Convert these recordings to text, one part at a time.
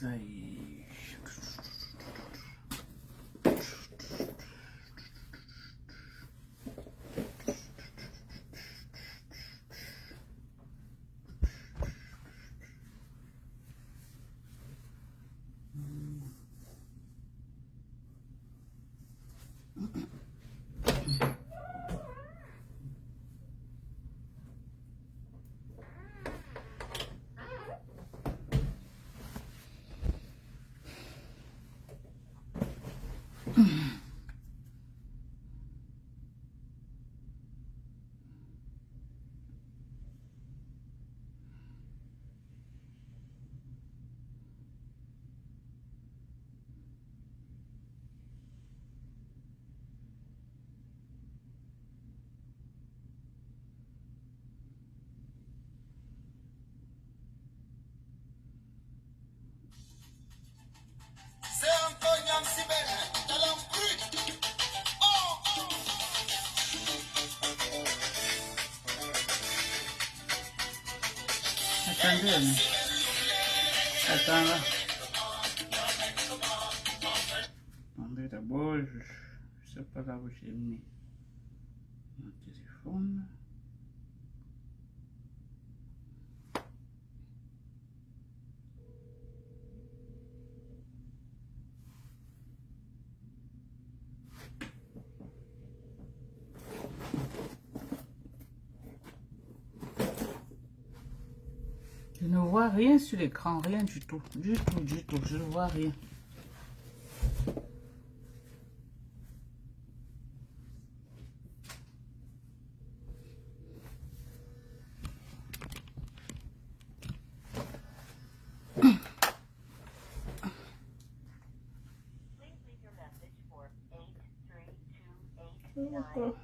Ça y est. Attendez, attends là. Attendez d'abord, je sais pas là où j'ai mis mon téléphone. Je ne vois rien sur l'écran, rien du tout, du tout, je ne vois rien. D'accord.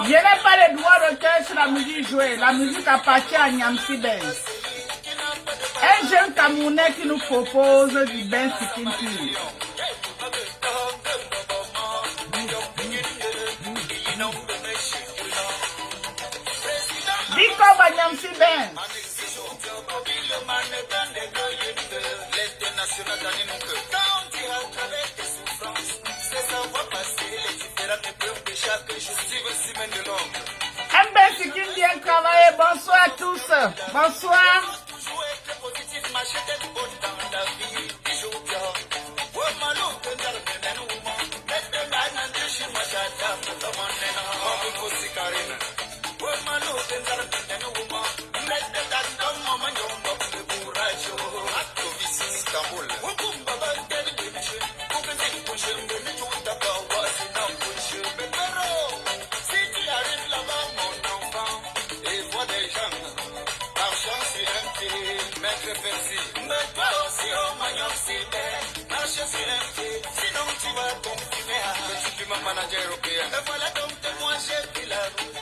Je n'ai pas les droits d'auteur sur la musique jouée. La musique appartient à Nyamsi Benz. Un jeune Camerounais qui nous propose du Ben Sikintu. Dis comme à Nyamsi Benz. Un Ben Sikintu bien travaillé. Bonsoir à tous. Bonsoir.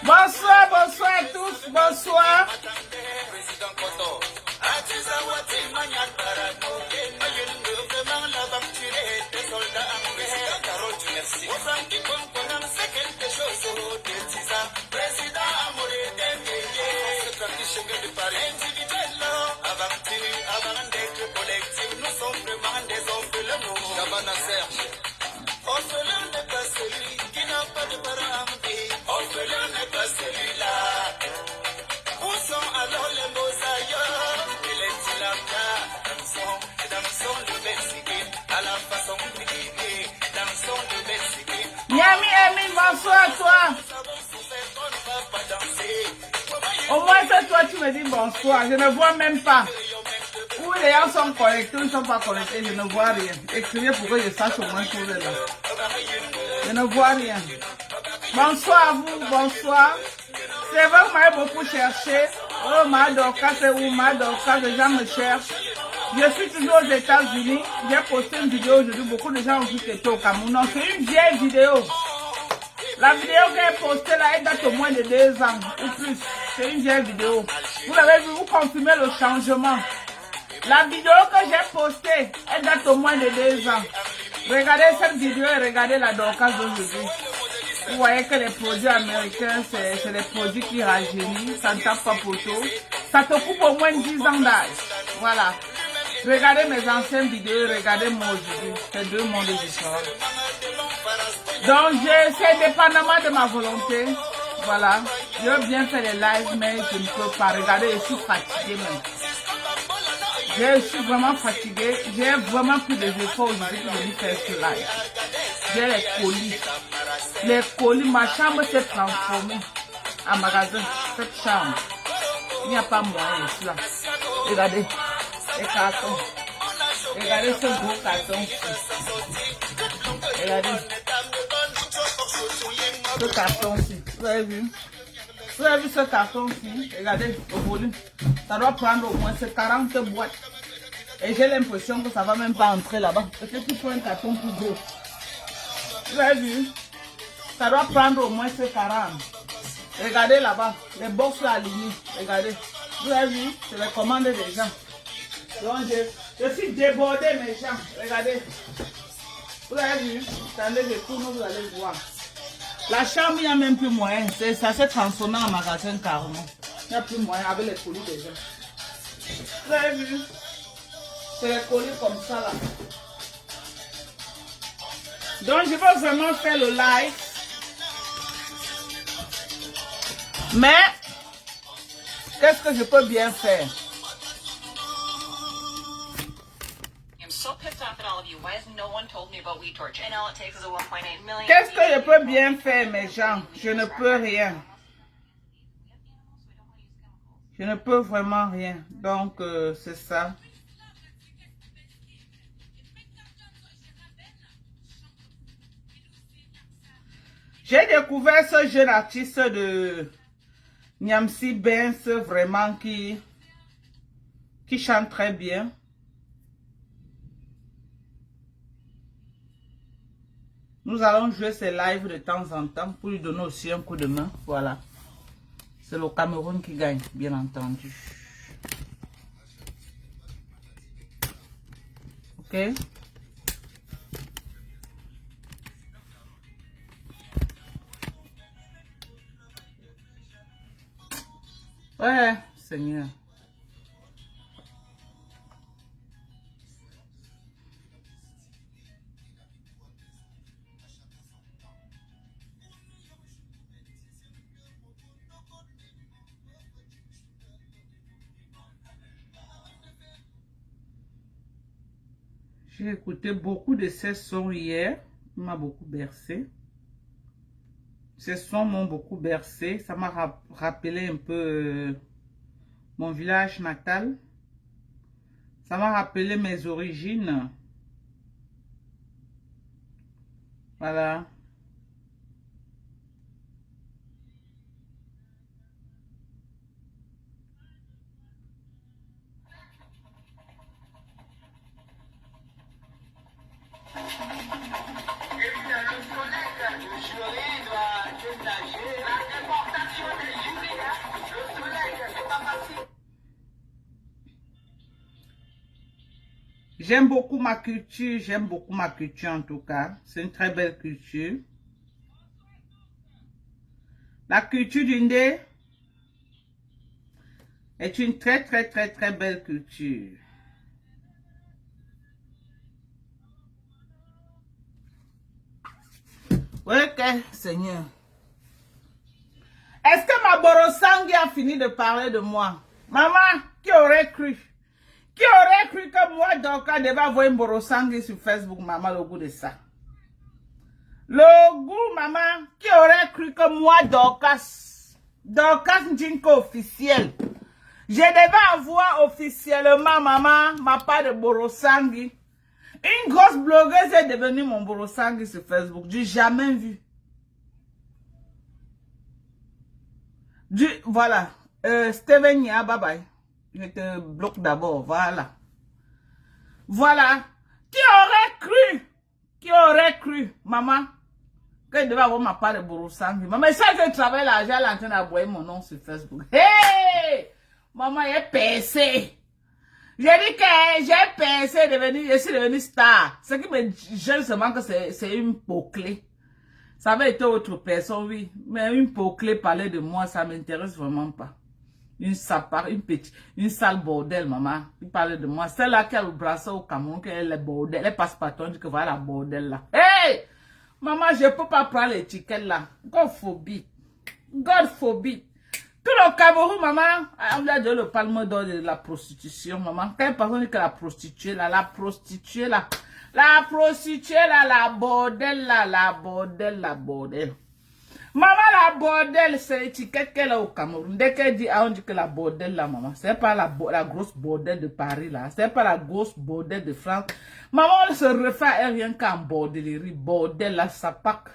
Bonsoir, bonsoir à tous, bonsoir. Miami Emile, bonsoir à toi. Au moins c'est toi tu me dis bonsoir, je ne vois même pas. Où les gens sont connectés, ils ne sont pas connectés, je ne vois rien. Écrivez pour que je sache au moins que vous êtes là. Je ne vois rien. Bonsoir à vous, bonsoir. C'est vrai que vous m'avez beaucoup cherché. Oh, Madoka, c'est où Madoka, les gens me cherchent. Je suis toujours aux États-Unis. J'ai posté une vidéo aujourd'hui. Beaucoup de gens ont vu que j'étais au Cameroun. Non, c'est une vieille vidéo. La vidéo qu'elle postée là, elle date au moins de 2 ans ou plus. C'est une vieille vidéo. Vous l'avez vu, vous confirmez le changement. La vidéo que j'ai postée, elle date au moins de 2 ans. Regardez cette vidéo et regardez la Dorcas d'aujourd'hui. Vous voyez que les produits américains, c'est des produits qui rajeunissent, ça ne tape pas poteau. Ça te coupe au moins 10 ans d'âge. Voilà. Regardez mes anciennes vidéos, regardez moi aujourd'hui. C'est 2 mondes différents. Donc, c'est dépendamment de ma volonté. Voilà. Je veux bien faire les lives, mais je ne peux pas. Regardez, je suis fatiguée même. Je suis vraiment fatiguée. J'ai vraiment pris des efforts aujourd'hui pour venir faire ce live. J'ai les colis. Les colis, ma chambre s'est transformée en magasin. Cette chambre. Il n'y a pas moyen ici là. Regardez. Les cartons. Regardez ce gros carton. Regardez. Ce carton-ci. Vous avez vu? Vous avez vu ce carton-ci? Regardez au volume. Ça doit prendre au moins 40 boîtes. Et j'ai l'impression que ça va même pas entrer là-bas. Peut-être qu'il faut un carton plus gros. Vous avez vu? Ça doit prendre au moins 40. Regardez là-bas. Les box sont alignés. Regardez. Vous avez vu? C'est les commandes des gens. Donc je suis débordé mes gens. Regardez. Vous avez vu? Attendez, je tourne, vous allez voir. La chambre, il n'y a même plus moyen. Ça s'est transformé en magasin carrément. Il n'y a plus moyen avec les colis des gens. Vous avez vu? C'est les colis comme ça là. Donc je veux vraiment faire le live. Mais, qu'est-ce que je peux bien faire? Qu'est-ce que je peux bien faire, mes gens? Je ne peux rien. Je ne peux vraiment rien. Donc, c'est ça. J'ai découvert ce jeune artiste de Nyamsi Benz, vraiment qui chante très bien. Nous allons jouer ses lives de temps en temps pour lui donner aussi un coup de main. Voilà. C'est le Cameroun qui gagne, bien entendu. Ok. Ouais, Seigneur. J'ai écouté beaucoup de ces sons hier. Il m'a beaucoup bercé. Ces sons m'ont beaucoup bercé. Ça m'a rappelé un peu mon village natal. Ça m'a rappelé mes origines. Voilà. J'aime beaucoup ma culture en tout cas. C'est une très belle culture. La culture du Ndé est une très belle culture. Ok, Seigneur. Est-ce que ma Borosangi a fini de parler de moi? Maman, qui aurait cru? Qui aurait cru que moi, Dorcas, devais avoir une Borosangi sur Facebook, maman, le goût de ça? Le goût, maman, qui aurait cru que moi, Dorcas Njinko officiel, je devais avoir officiellement, maman, ma part de Borosangi. Une grosse blogueuse est devenue mon Borosangi sur Facebook. J'ai jamais vu. Voilà. Steven Nia, bye bye. Je te bloque d'abord. Voilà. Voilà. Qui aurait cru? Qui aurait cru, maman? Que devait avoir ma part de Bourroussangi. Maman, ça que je travaille là, j'ai l'antenne à boire mon nom sur Facebook. Hey! Maman, j'ai percé. J'ai dit que j'ai percé je suis devenue star. Ce qui me gêne seulement que c'est une peau clé. Ça avait été autre personne, oui. Mais une peau clé parler de moi, ça m'intéresse vraiment pas. Une sapare, une sale bordel, maman. Il parlait de moi. Celle-là qui a le bracelet au Cameroun, qui est le bordel. Elle passe pas ton, dit que voilà la bordel là. Hey! Maman, je ne peux pas prendre l'étiquette là. God forbid. God forbid. Tout le Cameroun, maman, on a donné le palme d'or de la prostitution, maman. Quand personne dit que la prostituée là, la prostituée là, la bordel là, la bordel. Maman, la bordel, c'est l'étiquette qu'elle a au Cameroun. Dès qu'elle dit, on dit que la bordel là, maman. C'est pas la grosse bordel de Paris là. C'est pas la grosse bordel de France. Maman, elle se refait à rien qu'en bordellerie. Bordel là, ça pack.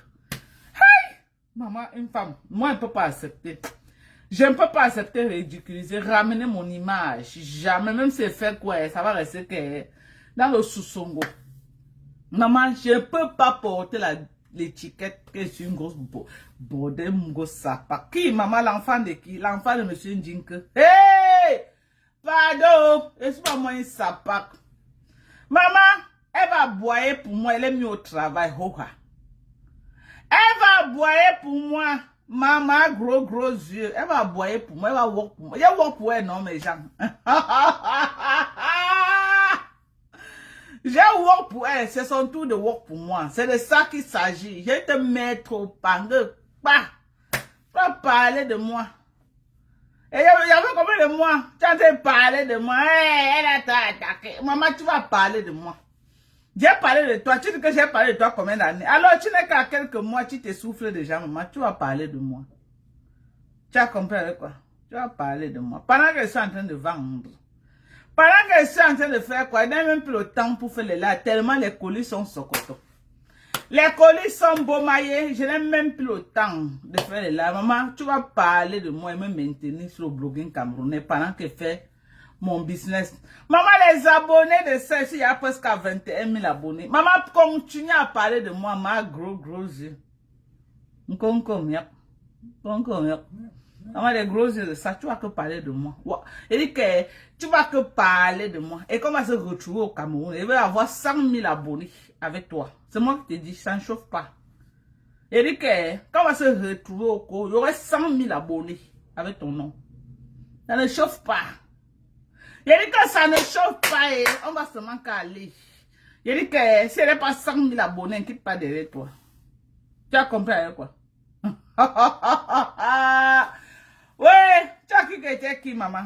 Hey! Maman, une femme, moi, je ne peux pas accepter. Je ne peux pas accepter ridiculiser, ramener mon image. Jamais, même si c'est fait quoi, ça va rester que dans le sous-songo. Maman, je ne peux pas porter l'étiquette que je suis une grosse bordel, une grosse sapa. Qui, maman, l'enfant de qui? L'enfant de monsieur Ndjinke. Hey! Pardon, je suis pas moi une sapa. Maman, elle va boire pour moi, elle est mieux au travail. Hoha. Elle va boire pour moi. Maman, gros yeux. Elle va boire pour moi, elle va work pour moi. Je work pour elle, non, mes gens. J'ai work pour elle, c'est son tour de work pour moi. C'est de ça qu'il s'agit. Je te mettre au pangue. Pas parler de moi. Et il y avait combien de moi? Tu as de parler de moi. Hey, elle a attaqué. Maman, tu vas parler de moi. J'ai parlé de toi. Tu dis que j'ai parlé de toi combien d'années? Alors, tu n'es qu'à quelques mois, tu t'essouffles déjà, maman. Tu vas parler de moi. Tu as compris avec quoi? Tu vas parler de moi. Pendant que je suis en train de vendre. Pendant que je suis en train de faire quoi? Je n'ai même plus le temps pour faire les là. Tellement les colis sont socotos. Les colis sont beaux maillés. Je n'ai même plus le temps de faire les là. Maman, tu vas parler de moi et me maintenir sur le blogging camerounais pendant que je fais mon business. Maman, les abonnés de celle-ci, il y a presque 21 000 abonnés. Maman, continue à parler de moi, ma gros yeux. Maman, les gros yeux de ça, tu vas que parler de moi. Il dit que tu vas que parler de moi. Et comment se retrouver au Cameroun? Il va avoir 100 000 abonnés avec toi. C'est moi qui te dis, ça ne chauffe pas. Il dit que quand on va se retrouver au Cameroun, il y aurait 100 000 abonnés avec ton nom. Ça ne chauffe pas. Il dit que ça ne chauffe pas et on va seulement caler. Il dit que si elle n'est pas 100 000 abonnés, ne quitte pas derrière toi. Tu as compris avec quoi? Ouais, tu as cru que tu es qui, maman?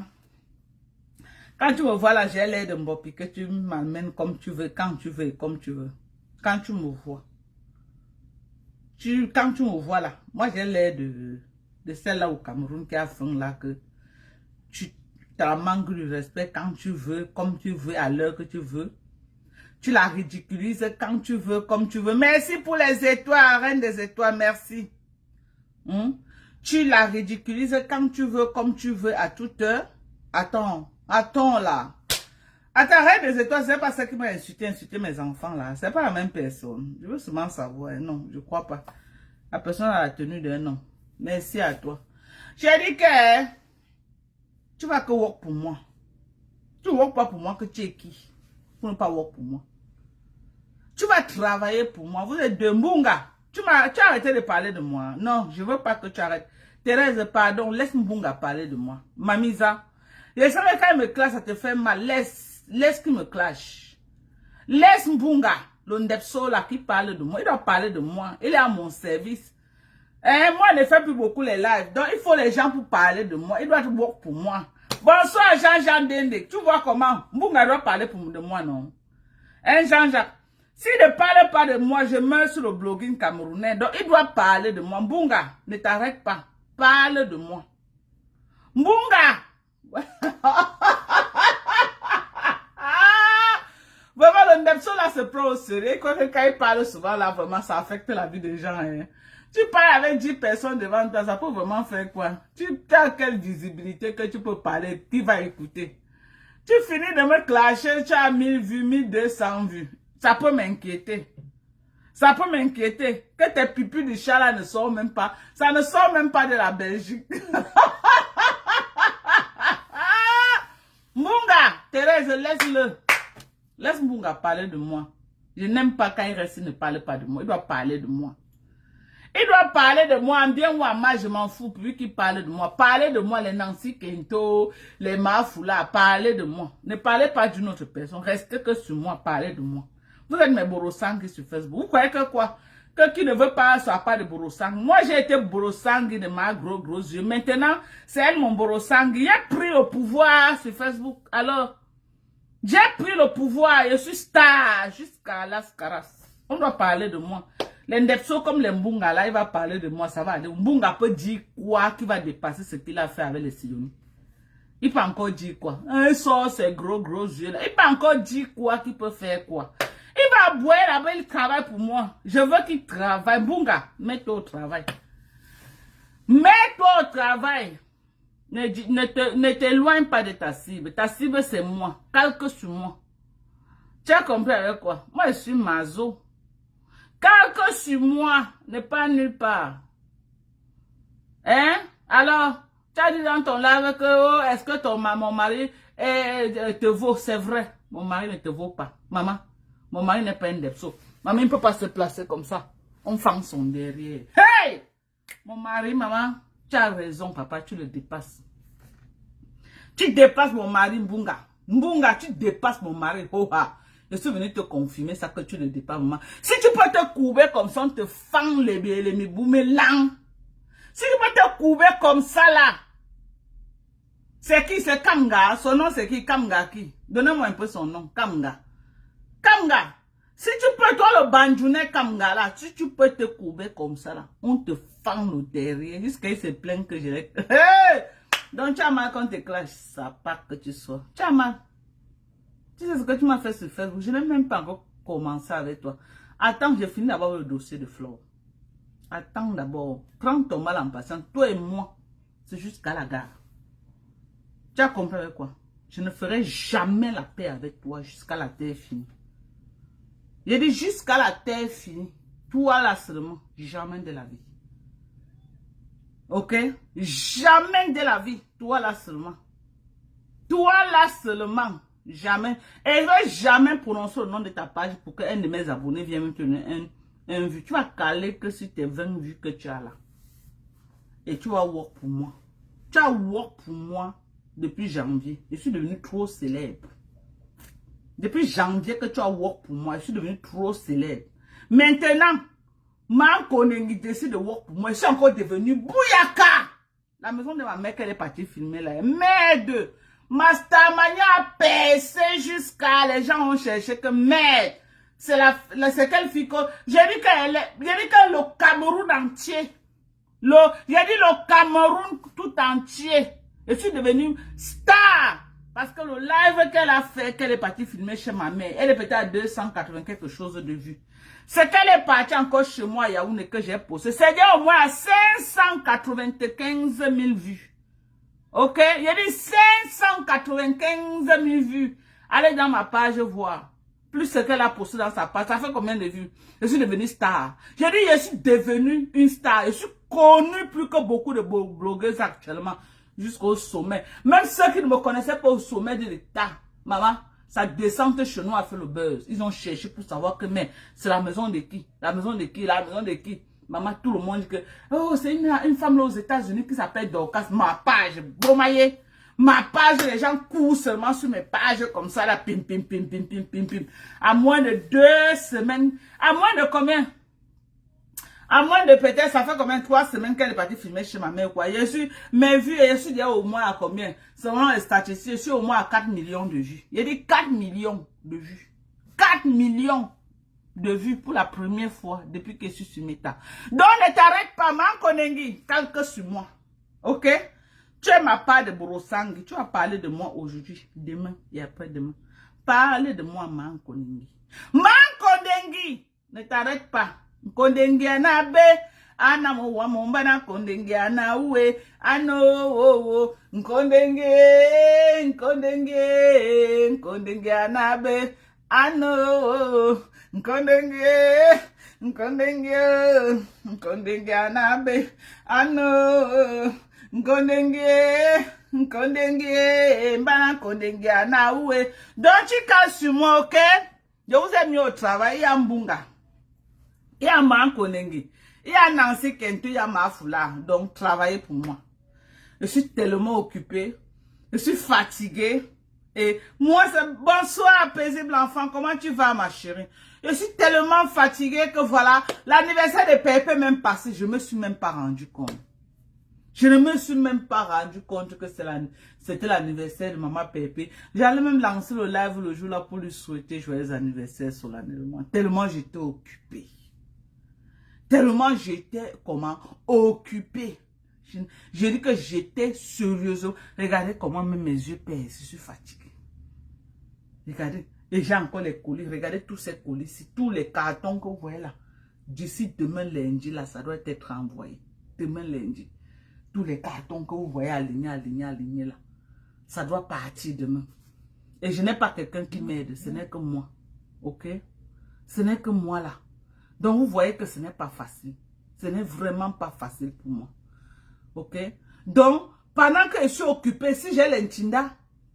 Quand tu me vois là, j'ai l'air de Mbopi, que tu m'amènes comme tu veux, quand tu veux et comme tu veux. Quand tu me vois. Quand tu me vois là, moi j'ai l'air de celle-là au Cameroun qui a faim là, que tu la manques du respect quand tu veux, comme tu veux, à l'heure que tu veux. Tu la ridiculises quand tu veux, comme tu veux. Merci pour les étoiles, reine des étoiles, merci. Tu la ridiculises quand tu veux, comme tu veux, à toute heure. Attends là. Attends, reine des étoiles, c'est pas ça qui m'a insulté mes enfants là. C'est pas la même personne. Je veux seulement savoir. Non, je crois pas. La personne a la tenue d'un nom. Merci à toi. J'ai dit que tu vas que work pour moi. Tu ne work pas pour moi, que tu es qui? Pour ne pas work pour moi. Tu vas travailler pour moi. Vous êtes de Mbunga. Tu as arrêté de parler de moi. Non, je ne veux pas que tu arrêtes. Thérèse, pardon, laisse Mbunga parler de moi. Mamisa. Je savais quand il me clash, ça te fait mal. Laisse qu'il me clash. Laisse Mbunga, le Ndepso là qui parle de moi. Il doit parler de moi. Il est à mon service. Moi, je ne fais plus beaucoup les lives. Donc, il faut les gens pour parler de moi. Il doit work pour moi. Bonsoir, Jean-Jean Dende. Tu vois comment? Mbunga doit parler de moi, non? Jean-Jacques. S'il ne parle pas de moi, je meurs sur le blogging camerounais. Donc, il doit parler de moi. Mbunga, ne t'arrête pas. Parle de moi. Mbunga! Vraiment, le Ndepso là se prend au sérieux. Quand il parle souvent là, vraiment, ça affecte la vie des gens. Hein. Tu parles avec 10 personnes devant toi, ça peut vraiment faire quoi? Tu as quelle visibilité que tu peux parler? Qui va écouter? Tu finis de me clasher, tu as 1000 vues, 1200 vues. Ça peut m'inquiéter. Ça peut m'inquiéter que tes pipus de chat là ne sortent même pas. Ça ne sort même pas de la Belgique. Mbunga, Thérèse, laisse-le. Laisse Mbunga parler de moi. Je n'aime pas quand il reste, il ne parle pas de moi. Il doit parler de moi. Il doit parler de moi, en bien ou en mal, je m'en fous, vu qu'il parle de moi. Parlez de moi, les Nancy Kento, les Mafoula, parlez de moi. Ne parlez pas d'une autre personne, restez que sur moi, parlez de moi. Vous êtes mes borosangis sur Facebook. Vous croyez que quoi? Que qui ne veut pas soit pas de borosang. Moi, j'ai été borosangui de ma gros yeux. Maintenant, c'est elle mon borosangui. J'ai pris le pouvoir sur Facebook. Alors, j'ai pris le pouvoir. Je suis star jusqu'à Las Caras. On doit parler de moi. Les Ndepso comme les Mbunga, là, il va parler de moi. Ça va aller. Mbunga peut dire quoi qui va dépasser ce qu'il a fait avec les Sioni. Il peut encore dire quoi? Un sort ses gros yeux là. Il peut encore dire quoi qu'il peut faire quoi? Il va boire là-bas, il travaille pour moi. Je veux qu'il travaille. Mbunga, mets-toi au travail. Mets-toi au travail. Ne t'éloigne pas de ta cible. Ta cible, c'est moi. Calque sur moi. Tu as compris avec quoi? Moi, je suis mazo. Calque sur moi. N'est pas nulle part. Hein? Alors, tu as dit dans ton live que, oh, est-ce que mon mari te vaut? C'est vrai. Mon mari ne te vaut pas. Maman. Mon mari n'est pas un depso. Maman ne peut pas se placer comme ça. On fend son derrière. Hey! Mon mari, maman, tu as raison, papa, tu le dépasses. Tu dépasses mon mari, Mbunga. Mbunga, tu dépasses mon mari. Oh, ah. Je suis venu te confirmer ça que tu le dépasses, maman. Si tu peux te couvrir comme ça, on te fend les miboumelans. Si tu peux te couvrir comme ça, là. C'est qui? C'est Kamga. Son nom, c'est qui? Kamga qui? Donnez-moi un peu son nom. Kamga. Kamga, si tu peux, toi le bandjounet Kamga là, si tu peux te couvrir comme ça là, on te fend le derrière jusqu'à il se plaint que je l'ai. Hey! Donc tu as mal quand tu clash, ça pas que tu sois. Tu as mal. Tu sais ce que tu m'as fait sur Facebook, je n'ai même pas encore commencé avec toi. Attends, j'ai fini d'abord le dossier de Flore. Attends d'abord, prends ton mal en patience, toi et moi, c'est jusqu'à la gare. Tu as compris avec quoi? Je ne ferai jamais la paix avec toi jusqu'à la terre finie. J'ai dit jusqu'à la terre finie. Toi là seulement. Jamais de la vie. Ok? Jamais de la vie. Toi là seulement. Toi là seulement. Jamais. Et je ne vais jamais prononcer le nom de ta page pour qu'un de mes abonnés vienne me donner un vue. Tu vas caler que sur tes 20 vues que tu as là. Et tu vas work pour moi. Tu as work pour moi depuis janvier. Je suis devenu trop célèbre. Depuis janvier que tu as work pour moi, je suis devenu trop célèbre. Maintenant, Mankonengi décide de work pour moi, je suis encore devenu Bouyaka. La maison de ma mère qu'elle est partie filmer là. Merde. Mastamania a percé jusqu'à les gens ont cherché que merde. C'est quelle fille que j'ai dit que le Cameroun entier. J'ai dit le Cameroun tout entier. Je suis devenu star. Parce que le live qu'elle a fait, qu'elle est partie filmer chez ma mère, elle est peut-être à 280 quelque chose de vues. C'est qu'elle est partie encore chez moi à Yaoundé que j'ai posté. C'est au moins à 595 000 vues. Ok? Il y a dit 595 000 vues. Allez dans ma page voir. Plus ce qu'elle a posté dans sa page, ça fait combien de vues? Je suis devenue star. J'ai dit, je suis devenue une star. Je suis connue plus que beaucoup de blogueuses actuellement. Jusqu'au sommet. Même ceux qui ne me connaissaient pas au sommet de l'État. Maman, sa descente chez nous a fait le buzz. Ils ont cherché pour savoir que, mais c'est la maison de qui? La maison de qui? La maison de qui? Maman, tout le monde dit que, oh, c'est une femme là aux États-Unis qui s'appelle Dorcas. Ma page, bromaillé. Ma page, les gens courent seulement sur mes pages comme ça, là, pim, pim, pim, pim, pim, pim, pim. À moins de 2 semaines. À moins de combien? À moins de peut-être, ça fait combien 3 semaines qu'elle est partie filmer chez ma mère, quoi. Je suis, mes vues, je suis déjà au moins à combien? Selon les statistiques, je suis au moins à 4 millions de vues. Il y a dit 4 millions de vues. 4 millions de vues pour la première fois depuis que je suis sur Meta. Donc, ne t'arrête pas, Mankonengi, calque sur moi. Ok? Tu es ma part de Borosangui. Tu vas parler de moi aujourd'hui, demain et après-demain. Parle de moi, Mankonengi. Mankonengi, ne t'arrête pas. Kondengi anabe anamo wa mombana kondengi anawe ano wo kondengi anabe ano kondengi Nkondenge, nkondenge anabe, ano, nkondenge, mbana nkondenge anawe. Don't you casse sur moi, ok? Je vous ai mis au travail, il y a Mbunga. Il y a Nkondenge. Il y a Nancy Kentu, il y a Mafula. Donc, travaillez pour moi. Je suis tellement occupée. Je suis fatiguée. Et moi, c'est bonsoir, paisible enfant. Comment tu vas, ma chérie? Je suis tellement fatiguée que voilà, l'anniversaire de Pépé est même passé. Je ne me suis même pas rendu compte. Je ne me suis même pas rendu compte que c'était l'anniversaire de maman Pépé. J'allais même lancer le live le jour là pour lui souhaiter joyeux anniversaire solennellement. Tellement j'étais occupée. Tellement j'étais, occupée. Je dis que j'étais sérieuse. Regardez comment même mes yeux pèsent. Je suis fatiguée. Regardez. Et j'ai encore les colis. Regardez tous ces colis ici. Tous les cartons que vous voyez là. D'ici demain lundi, là, ça doit être envoyé. Demain lundi. Tous les cartons que vous voyez alignés là. Ça doit partir demain. Et je n'ai pas quelqu'un qui m'aide. Ce n'est que moi. Ok? Ce n'est que moi là. Donc vous voyez que ce n'est pas facile. Ce n'est vraiment pas facile pour moi. Ok? Donc, pendant que je suis occupée, si j'ai l'Intinda,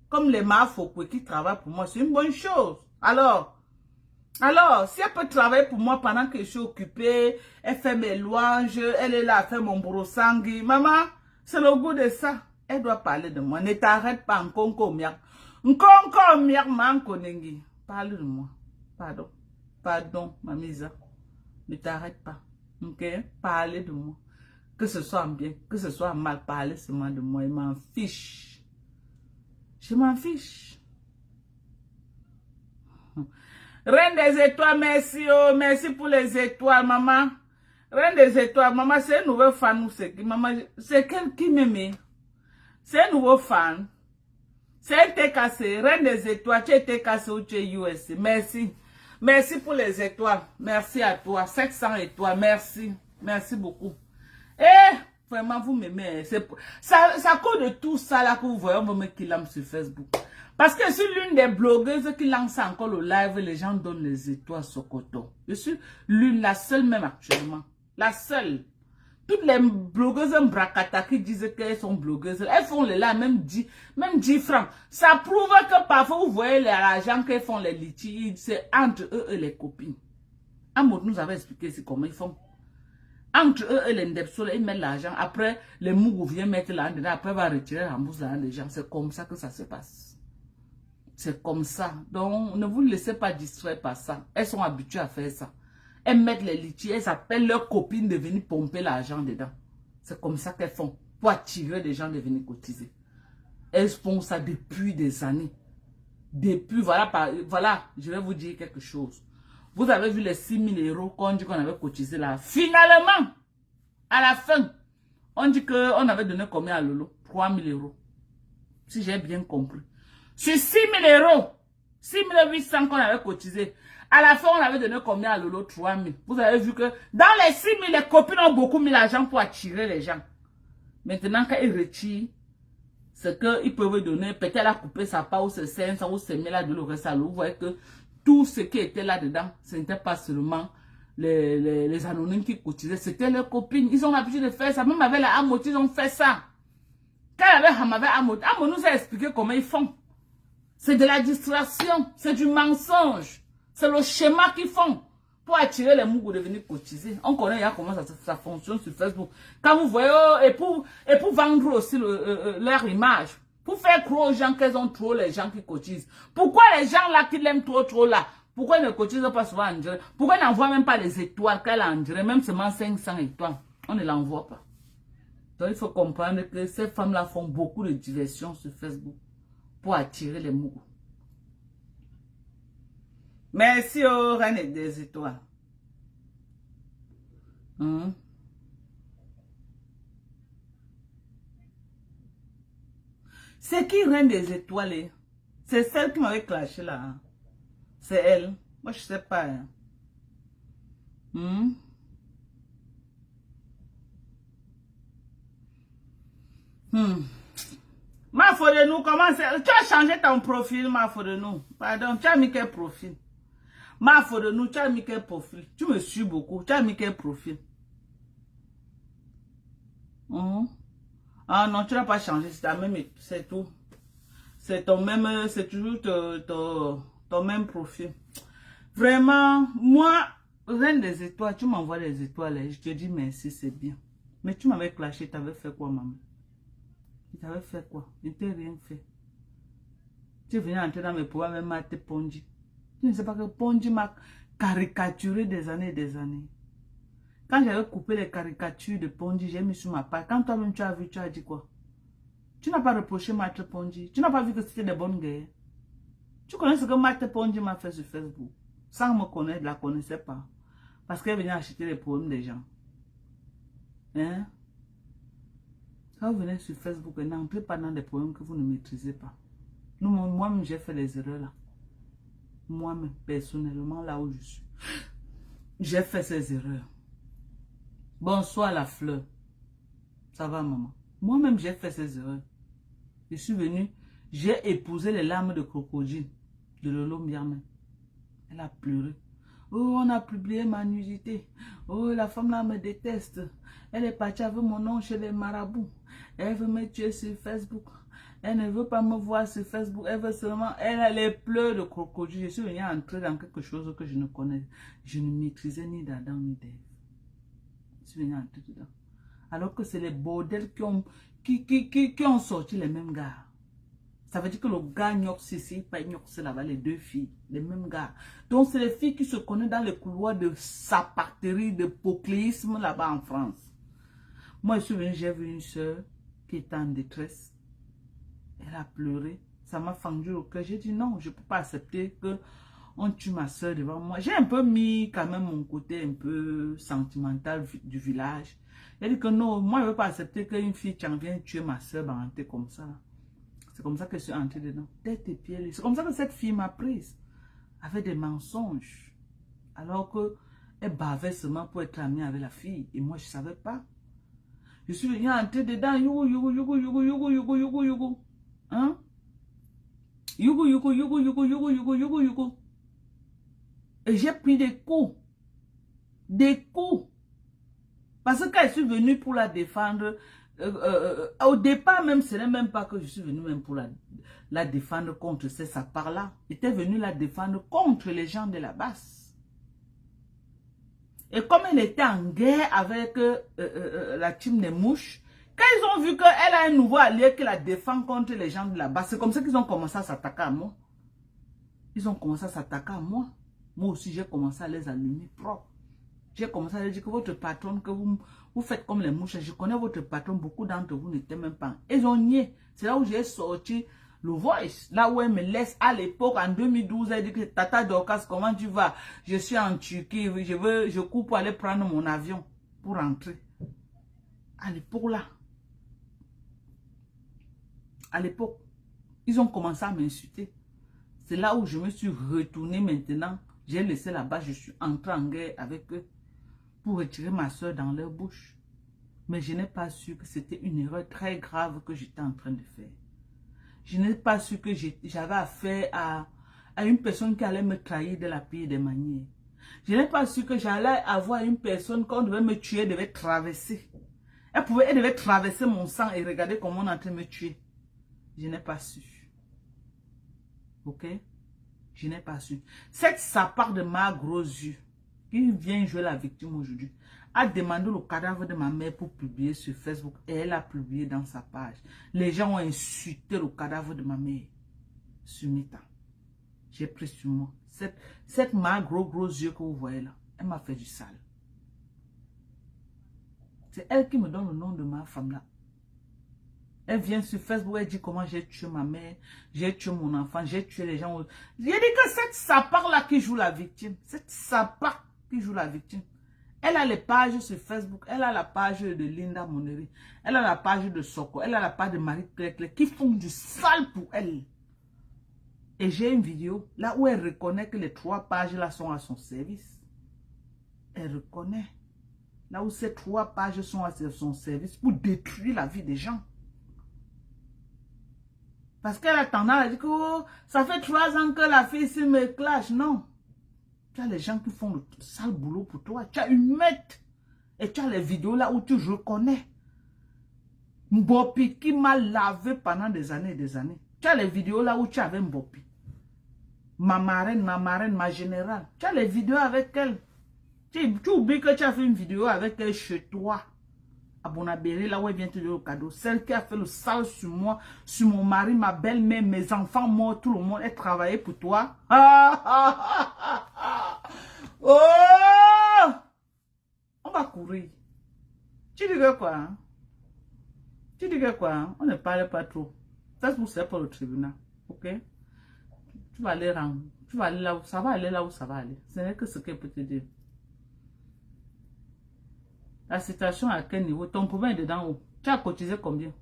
comme les Mafokwe qui travaillent pour moi, c'est une bonne chose. Alors, si elle peut travailler pour moi pendant que je suis occupée, elle fait mes louanges, elle est là à faire mon brossangui. Maman, c'est le goût de ça. Elle doit parler de moi. Ne t'arrête pas, Nkonko miak. Nkonko miak, mankonengi. Parle de moi. Pardon, mamisa. Ne t'arrête pas. Ok? Parlez de moi. Que ce soit bien, que ce soit mal, parler seulement de moi. Je m'en fiche. Je m'en fiche. Reine des étoiles, merci. Oh, merci pour les étoiles, maman. Reine des étoiles, maman, c'est un nouveau fan ou c'est qui? Maman, c'est quel qui m'aime? C'est un nouveau fan. C'est un TKC. Reine des étoiles, tu es TKC ou tu es USC. Merci. Merci pour les étoiles. Merci à toi. 700 étoiles. Merci. Merci beaucoup. Eh, vraiment, vous m'aimez. Ça cause de tout ça là que vous voyez, on me met qui l'aime sur Facebook. Parce que je suis l'une des blogueuses qui lance encore le live et les gens donnent les étoiles sur coton. Je suis la seule même actuellement. La seule. Toutes les blogueuses Mbrakata qui disent qu'elles sont blogueuses, elles font les lives, même 10 francs. Ça prouve que parfois vous voyez les gens qui font les litiges, c'est entre eux et les copines. Amour nous avait expliqué comment ils font. Entre eux et les ndepsoles, ils mettent l'argent. Après, les mougou viennent mettre l'argent. Après, ils vont retirer la bourse des gens. C'est comme ça que ça se passe. C'est comme ça. Donc, ne vous laissez pas distraire par ça. Elles sont habituées à faire ça. Elles mettent les litiges. Elles appellent leurs copines de venir pomper l'argent dedans. C'est comme ça qu'elles font. Pour attirer les gens de venir cotiser. Elles font ça depuis des années. Depuis, voilà, je vais vous dire quelque chose. Vous avez vu les 6 000 euros qu'on dit qu'on avait cotisé là. Finalement, à la fin, on dit qu'on avait donné combien à Lolo? 3 000 euros. Si j'ai bien compris. Sur 6 000 euros, 6 800 qu'on avait cotisé. À la fin, on avait donné combien à Lolo? 3 000. Vous avez vu que dans les 6 000, les copines ont beaucoup mis l'argent pour attirer les gens. Maintenant, quand ils retirent, c'est qu'ils peuvent donner, peut-être elle a coupé sa part ou ses 500 ou ses 1000 là de le reste. Vous voyez que tout ce qui était là-dedans, ce n'était pas seulement les anonymes qui cotisaient, c'était leurs copines. Ils ont l'habitude de faire ça. Même avec la Amot, ils ont fait ça. Quand il y avait Hamave Amot, Amot nous a expliqué comment ils font. C'est de la distraction, c'est du mensonge. C'est le schéma qu'ils font pour attirer les mougous de venir cotiser. On connaît comment ça fonctionne sur Facebook. Quand vous voyez, et pour vendre aussi leur image. Pour faire croire aux gens qu'elles ont trop les gens qui cotisent. Pourquoi les gens là qui l'aiment trop là, pourquoi ils ne cotisent pas souvent en direct? Pourquoi ils n'envoient même pas les étoiles qu'elle a en direct, même seulement 500 étoiles? On ne l'envoie pas. Donc il faut comprendre que ces femmes-là font beaucoup de diversion sur Facebook pour attirer les mougous. Merci aux reines des étoiles. C'est qui reine des étoiles? C'est celle qui m'avait clashé là. Hein? C'est elle. Moi je sais pas. Hein? Ma faute de nous, comment c'est? Tu as changé ton profil, ma faute de nous. Pardon, tu as mis quel profil? Ma faute de nous, tu as mis quel profil? Tu me suis beaucoup. Tu as mis quel profil? Ah non, tu n'as pas changé. C'est la même, c'est tout. C'est ton même, c'est toujours ton même profil. Vraiment, moi, reine des étoiles, tu m'envoies des étoiles et je te dis merci, c'est bien. Mais tu m'avais clashé, tu avais fait quoi, maman? Tu t'avais fait quoi? Je ne t'ai rien fait. Tu es venu entrer dans mes pouvoirs, même mater Ponji. Tu ne sais pas que Ponji m'a caricaturé des années et des années. Quand j'avais coupé les caricatures de Ponji, j'ai mis sur ma page. Quand toi-même tu as vu, tu as dit quoi? Tu n'as pas reproché Maître Ponji. Tu n'as pas vu que c'était des bonnes guerres. Tu connais ce que Maître Ponji m'a fait sur Facebook. Sans me connaître, je ne la connaissais pas. Parce qu'elle venait acheter les poèmes des gens. Hein? Quand vous venez sur Facebook, n'entrez pas dans des poèmes que vous ne maîtrisez pas. Moi-même, j'ai fait les erreurs là. Moi-même, personnellement, là où je suis. J'ai fait ces erreurs. Bonsoir la fleur. Ça va, maman? Moi-même, j'ai fait ces erreurs. Je suis venue, j'ai épousé les larmes de crocodile de Lolo Mbiame. Elle a pleuré. Oh, on a publié ma nudité. Oh, la femme là me déteste. Elle est partie avec mon nom chez les marabouts. Elle veut me tuer sur Facebook. Elle ne veut pas me voir sur Facebook. Elle veut seulement... Elle a les pleurs de crocodile. Je suis venue entrer dans quelque chose que je ne connais. Je ne maîtrisais ni d'Adam ni d'Ève. Je suis venue entrer dedans. Alors que c'est les bordels qui ont sorti les mêmes gars. Ça veut dire que le gars Nyox ici, pas Nyox là-bas, les deux filles, les mêmes gars. Donc c'est les filles qui se connaissent dans les couloirs de sapaterie, de pocléisme là-bas en France. Moi je suis venue, j'ai vu une soeur qui était en détresse. Elle a pleuré. Ça m'a fendu au cœur. J'ai dit non, je ne peux pas accepter que on tue ma soeur devant moi. J'ai un peu mis quand même mon côté un peu sentimental du village. Elle dit que non, moi je ne veux pas accepter qu'une fille qui en vient tuer ma soeur comme ça. C'est comme ça que je suis entrée dedans. Tête et pieds. C'est comme ça que cette fille m'a prise. Avec des mensonges. Alors qu'elle bavait seulement pour être amie avec la fille. Et moi, je ne savais pas. Je suis venue entrer dedans. Yougou, yougou, yougou, yougou, yougou, yougou, yougou, yougou. Hein? Yougou, yougou, yougou, yougou, yougou, yougou, yougou, yougou. Et j'ai pris des coups. Des coups. Parce que quand je suis venue pour la défendre... au départ même, ce n'est même pas que je suis venue même pour la défendre contre ces sapars-là. J'étais venue la défendre contre les gens de la basse. Et comme elle était en guerre avec la team des mouches, quand ils ont vu qu'elle a un nouveau allié qui la défend contre les gens de la basse, c'est comme ça qu'ils ont commencé à s'attaquer à moi. Ils ont commencé à s'attaquer à moi. Moi aussi, j'ai commencé à les allumer propres. J'ai commencé à leur dire que votre patronne, que vous faites comme les mouches. Je connais votre patron, beaucoup d'entre vous n'étaient même pas. Ils ont nié. C'est là où j'ai sorti le voice. Là où elle me laisse à l'époque, en 2012, elle dit que Tata Dorcas, comment tu vas? Je suis en Turquie, je cours pour aller prendre mon avion pour rentrer. À l'époque là. À l'époque, ils ont commencé à m'insulter. C'est là où je me suis retournée maintenant. J'ai laissé là-bas, je suis entrée en guerre avec eux pour retirer ma soeur dans leur bouche. Mais je n'ai pas su que c'était une erreur très grave que j'étais en train de faire. Je n'ai pas su que j'avais affaire à une personne qui allait me trahir de la pire des manières. Je n'ai pas su que j'allais avoir une personne qu'on devait me tuer, devait traverser. Elle devait traverser mon sang et regarder comment on est en train de me tuer. Je n'ai pas su. Ok? Je n'ai pas su. Cette sapard de ma gros yeux, qui vient jouer la victime aujourd'hui, a demandé le cadavre de ma mère pour publier sur Facebook. Et elle a publié dans sa page. Les gens ont insulté le cadavre de ma mère sur Meta. J'ai pris sur moi. Cette ma gros yeux que vous voyez là, elle m'a fait du sale. C'est elle qui me donne le nom de ma femme là. Elle vient sur Facebook, elle dit comment j'ai tué ma mère, j'ai tué mon enfant, j'ai tué les gens. J'ai dit que cette sapard là qui joue la victime, cette sapard qui joue la victime, elle a les pages sur Facebook, elle a la page de Linda Moneri, elle a la page de Soko, elle a la page de Marie-Claire qui font du sale pour elle. Et j'ai une vidéo là où elle reconnaît que les 3 pages là sont à son service. Elle reconnaît. Là où ces 3 pages sont à son service pour détruire la vie des gens. Parce qu'elle a tendance à dire que oh, ça fait 3 ans que la fille ici me clash. Non. Tu as les gens qui font le sale boulot pour toi. Tu as une mette. Et tu as les vidéos là où tu reconnais. Mbopi qui m'a lavé pendant des années et des années. Tu as les vidéos là où tu avais Mbopi. Ma marraine, ma générale. Tu as les vidéos avec elle. Tu oublies que tu as fait une vidéo avec elle chez toi. À Bonabéry, là où elle vient te donner le cadeau. Celle qui a fait le sale sur moi, sur mon mari, ma belle-mère, mes enfants morts, tout le monde. Elle travaillait pour toi. Oh! On va courir. Tu dis que quoi? Hein? Tu dis que quoi? Hein? On ne parle pas trop. Facebook, c'est pour le tribunal. Ok? Tu vas aller tu vas aller là où ça va aller, là où ça va aller. Ce n'est que ce qu'elle peut te dire. La situation à quel niveau? Ton problème est dedans haut. Tu as cotisé combien?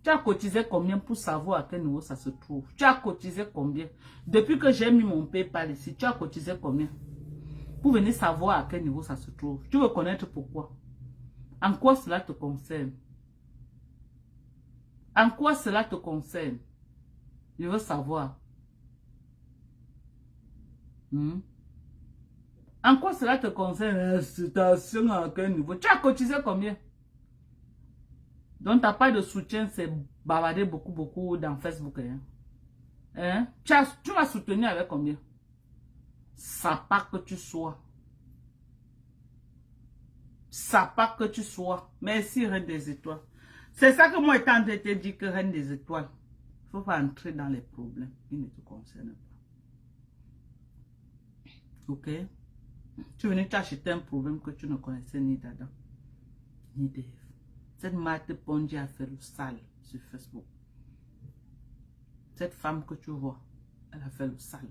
Tu as cotisé combien pour savoir à quel niveau ça se trouve? Tu as cotisé combien? Depuis que j'ai mis mon PayPal ici, tu as cotisé combien? Pour venir savoir à quel niveau ça se trouve. Tu veux connaître pourquoi? En quoi cela te concerne? En quoi cela te concerne? Je veux savoir. En quoi cela te concerne? La situation à quel niveau? Tu as cotisé combien? Donc, tu n'as pas de soutien, c'est bavarder beaucoup dans Facebook. Hein? Tu m'as soutenu avec combien? Ça pas que tu sois. Ça pas que tu sois. Merci, Reine des Étoiles. C'est ça que moi, étant en train de te dire que Reine des Étoiles, il ne faut pas entrer dans les problèmes qui ne te concernent pas. Ok? Tu venais t'acheter un problème que tu ne connaissais ni d'Adam, ni d'Ève. Cette Marthe Pondy a fait le sale sur Facebook. Cette femme que tu vois, elle a fait le sale.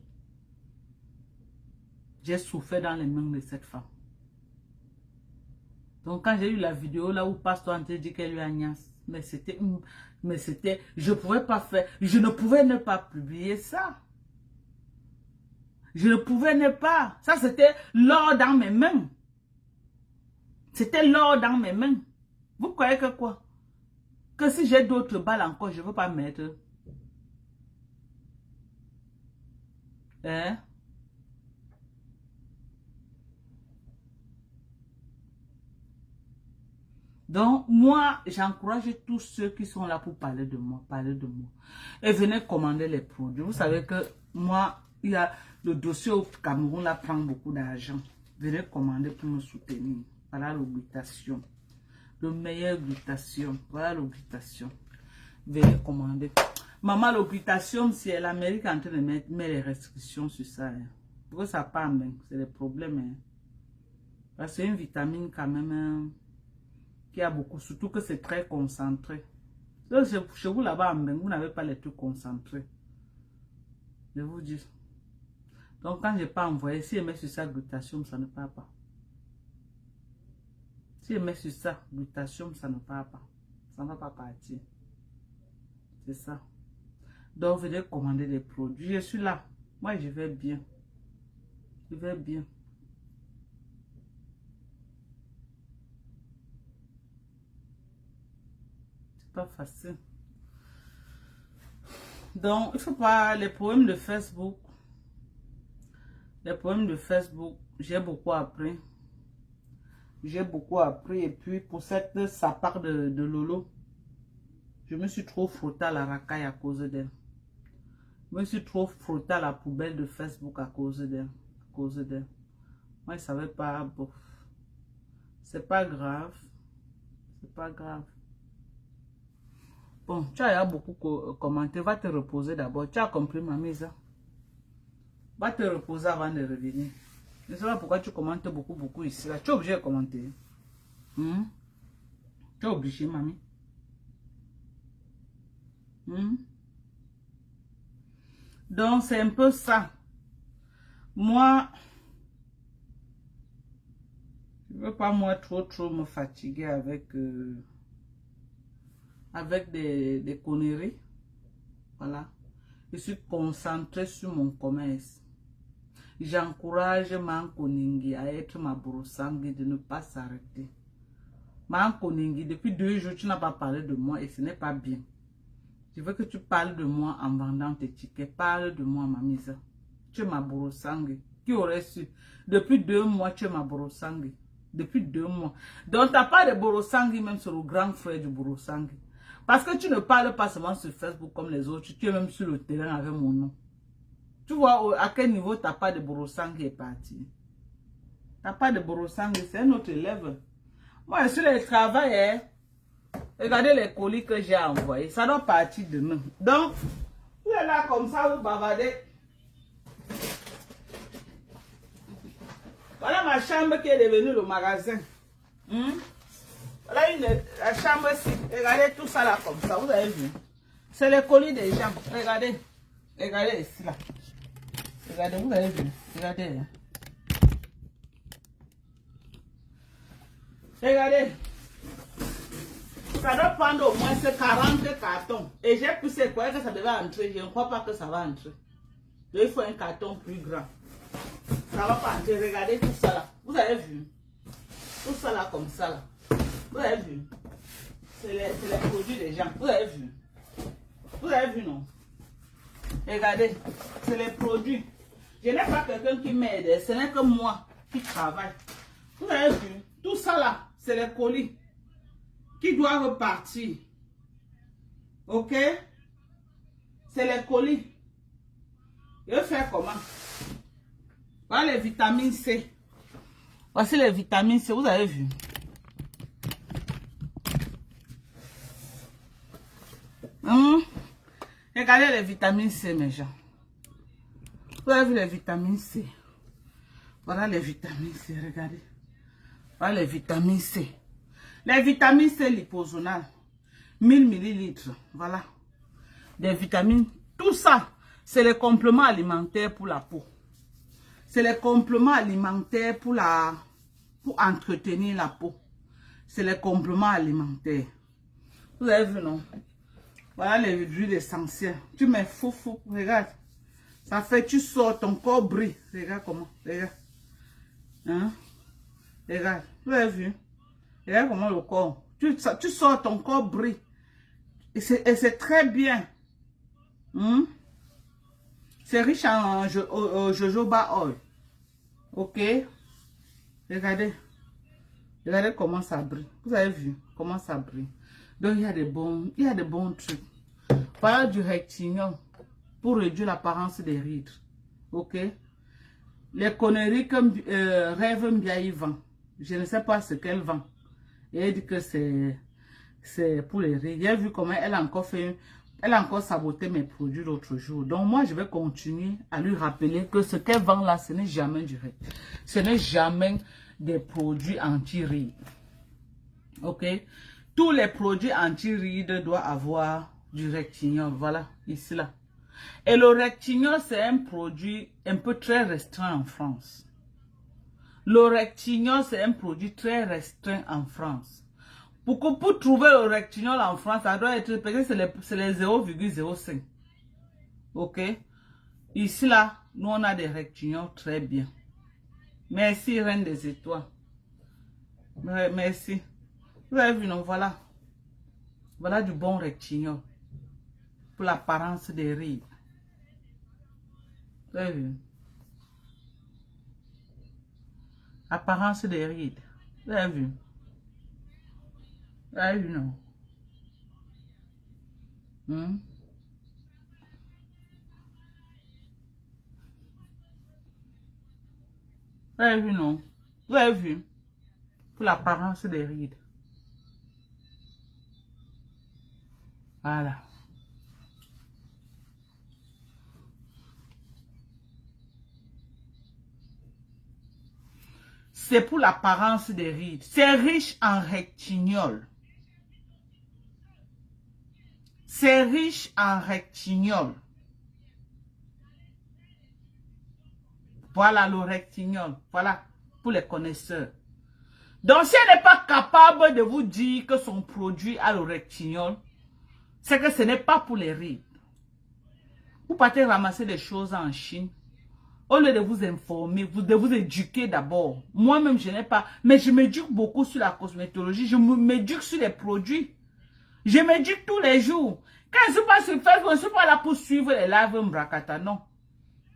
J'ai souffert dans les mains de cette femme. Donc quand j'ai eu la vidéo là où Pasteur André dit qu'elle lui a agnace, mais c'était, je pouvais pas faire, je ne pouvais ne pas publier ça. Je ne pouvais ne pas. Ça c'était l'or dans mes mains. C'était l'or dans mes mains. Vous croyez que quoi? Que si j'ai d'autres balles encore, je ne veux pas mettre. Hein? Donc, moi, j'encourage tous ceux qui sont là pour parler de moi. Et venez commander les produits. Vous savez que moi, il y a le dossier au Cameroun, là, prend beaucoup d'argent. Venez commander pour me soutenir. Voilà l'obligation. Le meilleur glutation. Voilà l'obligation. Venez commander. Maman, l'obligation, si l'Amérique est en train de mettre les restrictions sur ça. Hein. Pour que ça part même, c'est le problème. Hein. Parce que c'est une vitamine quand même hein, qui a beaucoup, surtout que c'est très concentré. Donc, chez vous là-bas, vous n'avez pas les trucs concentrés. Je vous dis. Donc, quand je n'ai pas envoyé, si je mets sur ça glutation, ça ne part pas. Si je mets sur ça, glutation, ça ne part pas. Ça ne va pas partir. C'est ça. Donc, venez commander des produits. Je suis là. Moi, je vais bien. Je vais bien. C'est pas facile. Donc, il ne faut pas... Les problèmes de Facebook. Les problèmes de Facebook, j'ai beaucoup appris. J'ai beaucoup appris. Et puis, pour cette sapare de Lolo, je me suis trop frotté à la racaille à cause d'elle. Je me suis trop frotté à la poubelle de Facebook à cause d'elle. Moi, je ne savais pas. Bon, c'est pas grave. C'est pas grave. Bon, tu as beaucoup commenté. Va te reposer d'abord. Tu as compris ma mise. Va te reposer avant de revenir. Je ne sais pas pourquoi tu commentes beaucoup ici. Là. Tu es obligé de commenter. Tu es obligé, mamie. Donc, c'est un peu ça. Moi, je ne veux pas moi trop me fatiguer avec, avec des conneries. Voilà. Je suis concentrée sur mon commerce. J'encourage Mankoningi à être ma broussangue de ne pas s'arrêter. Mankoningi, depuis 2 jours, tu n'as pas parlé de moi et ce n'est pas bien. Je veux que tu parles de moi en vendant tes tickets. Parle de moi, ma mise. Tu es ma broussangue. Qui aurait su? Depuis 2 mois, tu es ma Borosangi. Depuis 2 mois. Donc, tu n'as pas de Borosangi même sur le grand frère du Borosangi. Parce que tu ne parles pas seulement sur Facebook comme les autres. Tu es même sur le terrain avec mon nom. Tu vois à quel niveau tu n'as pas de Borosangi est parti. Tu n'as pas de Borosangi, c'est un autre level. Moi, sur le travail, hein, regardez les colis que j'ai envoyés. Ça doit partir demain. Donc, vous êtes là comme ça, vous bavardez. Voilà ma chambre qui est devenue le magasin. Voilà la chambre-ci. Regardez tout ça là comme ça. Vous avez vu? C'est les colis des gens. Regardez. Regardez ici là. Regardez, vous avez vu? Regardez. Hein. Regardez. Ça doit prendre au moins 40 cartons. Et j'ai poussé quoi que ça devait entrer. Je ne crois pas que ça va entrer. Donc, il faut un carton plus grand. Ça va pas entrer. Regardez tout ça là. Vous avez vu? Tout ça là comme ça là. Vous avez vu? C'est les produits des gens. Vous avez vu? Vous avez vu, non? Regardez. C'est les produits. Je n'ai pas quelqu'un qui m'aide. Ce n'est que moi qui travaille. Vous avez vu? Tout ça là, c'est les colis qui doivent partir. Ok? C'est les colis. Je vais faire comment? Voilà les vitamines C. Voici les vitamines C, vous avez vu. Regardez les vitamines C, mes gens. Vous avez vu les vitamines C. Voilà les vitamines C, regardez. Voilà les vitamines C. Les vitamines C liposonales. 1000 millilitres. Voilà. Des vitamines. Tout ça, c'est les compléments alimentaires pour la peau. C'est les compléments alimentaires pour entretenir la peau. C'est les compléments alimentaires. Vous avez vu, non? Voilà les huiles essentielles. Tu mets fou, regarde. Ça fait, tu sors, ton corps brille. Regarde comment, regarde. Hein? Regarde, vous avez vu? Regarde comment le corps. Tu sors, ton corps brille. Et c'est très bien. C'est riche en jojoba oil. Ok? Regardez. Regardez comment ça brille. Vous avez vu comment ça brille. Donc il y a des bons trucs. Voilà du rectignol pour réduire l'apparence des rides. Ok? Les conneries comme Rêve Mbiaï vend. Je ne sais pas ce qu'elle vend. Et elle dit que c'est pour les rides. J'ai vu comment elle a encore saboté mes produits l'autre jour. Donc moi je vais continuer à lui rappeler que ce qu'elle vend là, ce n'est jamais du riz. Ce n'est jamais des produits anti-rides. Ok? Tous les produits anti-rides doivent avoir du rectignol. Voilà, ici là. Et le rectignol, c'est un produit un peu très restreint en France. Le rectignol, c'est un produit très restreint en France. Pour trouver le rectignol en France, ça doit être, peut-être c'est les 0,05. Ok? Ici là, nous on a des rectignols très bien. Merci, Reine des Étoiles. Merci. Vous avez vu, non? Voilà. Voilà du bon rectignol. Pour l'apparence des rides. Vous avez vu? Apparence des rides. Vous avez vu? Vous avez vu, non? Vous avez vu, non? Vous avez vu? Pour l'apparence des rides. Voilà. C'est pour l'apparence des rides. C'est riche en rectignol. C'est riche en rectignol. Voilà le rectignol. Voilà pour les connaisseurs. Donc si elle n'est pas capable de vous dire que son produit a le rectignol, c'est que ce n'est pas pour les rides. Vous partez ramasser des choses en Chine. Au lieu de vous informer, de vous éduquer d'abord. Moi-même, je n'ai pas... Mais je m'éduque beaucoup sur la cosmétologie. Je m'éduque sur les produits. Je m'éduque tous les jours. Quand je suis pas sur Facebook, je ne suis pas là pour suivre les lives Mbrakata. Non.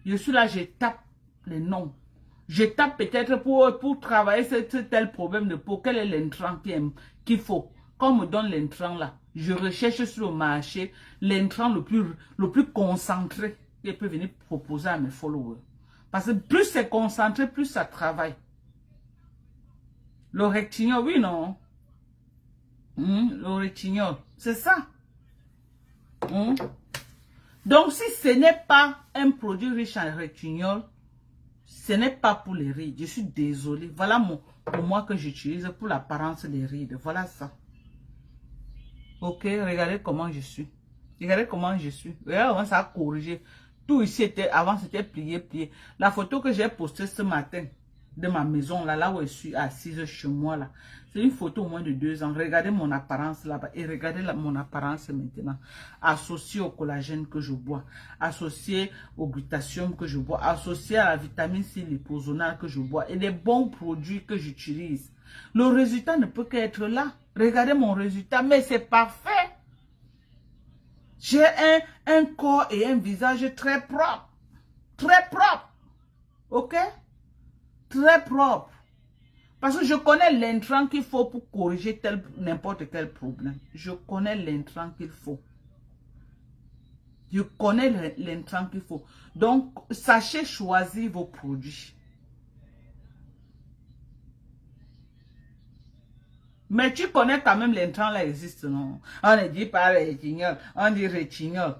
Je suis là, je tape les noms. Je tape peut-être pour travailler ce tel problème de peau. Quel est l'intrant qu'il faut? Quand on me donne l'intrant là, je recherche sur le marché l'intrant le plus concentré qu'il peut venir proposer à mes followers. Parce que plus c'est concentré, plus ça travaille. Le rétinol, oui, non? Le rétinol, c'est ça. Donc, si ce n'est pas un produit riche en rétinol, ce n'est pas pour les rides. Je suis désolée. Voilà pour moi que j'utilise pour l'apparence des rides. Voilà ça. Ok, regardez comment je suis. Regardez comment je suis. Regardez comment ça a corrigé. Tout ici était, avant c'était plié. La photo que j'ai postée ce matin de ma maison, là où je suis assise chez moi, là. C'est une photo au moins de 2 ans. Regardez mon apparence là-bas et regardez mon apparence maintenant. Associée au collagène que je bois, associée au glutathium que je bois, associée à la vitamine C liposonale que je bois et des bons produits que j'utilise. Le résultat ne peut qu'être là. Regardez mon résultat, mais c'est parfait. J'ai un corps et un visage très propre. Très propre. Ok? Très propre. Parce que je connais l'intrant qu'il faut pour corriger n'importe quel problème. Je connais l'intrant qu'il faut. Je connais l'intrant qu'il faut. Donc, sachez choisir vos produits. Mais tu connais quand même l'intrant là existe, non? On ne dit pas rétinol, on dit rétinol.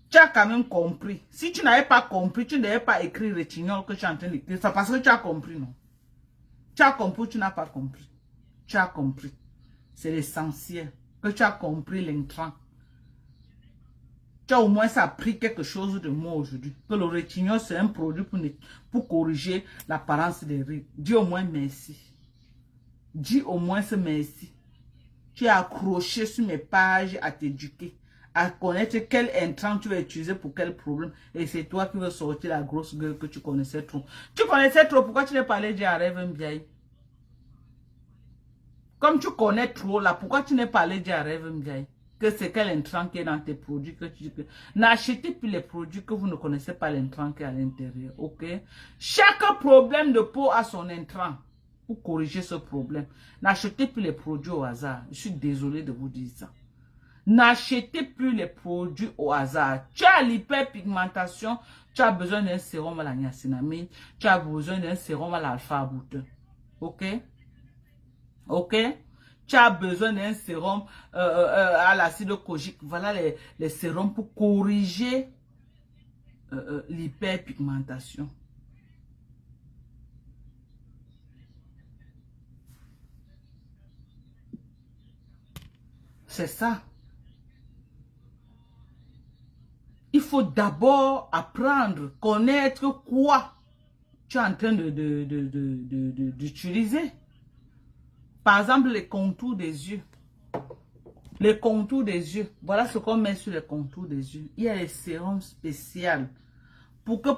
Tu as quand même compris. Si tu n'avais pas compris, tu n'avais pas écrit rétinol que tu es en train d'écrire. C'est parce que tu as compris, non? Tu as compris ou tu n'as pas compris? Tu as compris. C'est l'essentiel. Que tu as compris l'intrant. Tu as au moins appris quelque chose de moi aujourd'hui. Que le rétinol, c'est un produit pour corriger l'apparence des rides. Dis au moins merci. Dis au moins merci. Tu as accroché sur mes pages à t'éduquer, à connaître quel intrant tu vas utiliser pour quel problème. Et c'est toi qui veux sortir la grosse gueule que tu connaissais trop. Tu connaissais trop, pourquoi tu n'es pas allé dire à Rêve Mbiaye? Comme tu connais trop là, pourquoi tu n'es pas allé dire à Rêve Mbiaye que c'est quel intrant qui est dans tes produits que tu dis que... N'achetez plus les produits que vous ne connaissez pas l'intrant qui est à l'intérieur, ok? Chaque problème de peau a son intrant pour corriger ce problème. N'achetez plus les produits au hasard. Je suis désolé de vous dire ça. N'achetez plus les produits au hasard. Tu as l'hyperpigmentation, tu as besoin d'un sérum à la niacinamide, tu as besoin d'un sérum à l'alpha-boutin. Ok? Ok? Tu as besoin d'un sérum à l'acide kojique. Voilà les sérums pour corriger l'hyperpigmentation. C'est ça. Il faut d'abord apprendre, connaître quoi tu es en train d'utiliser. Par exemple, les contours des yeux. Les contours des yeux. Voilà ce qu'on met sur les contours des yeux. Il y a les sérums spéciaux.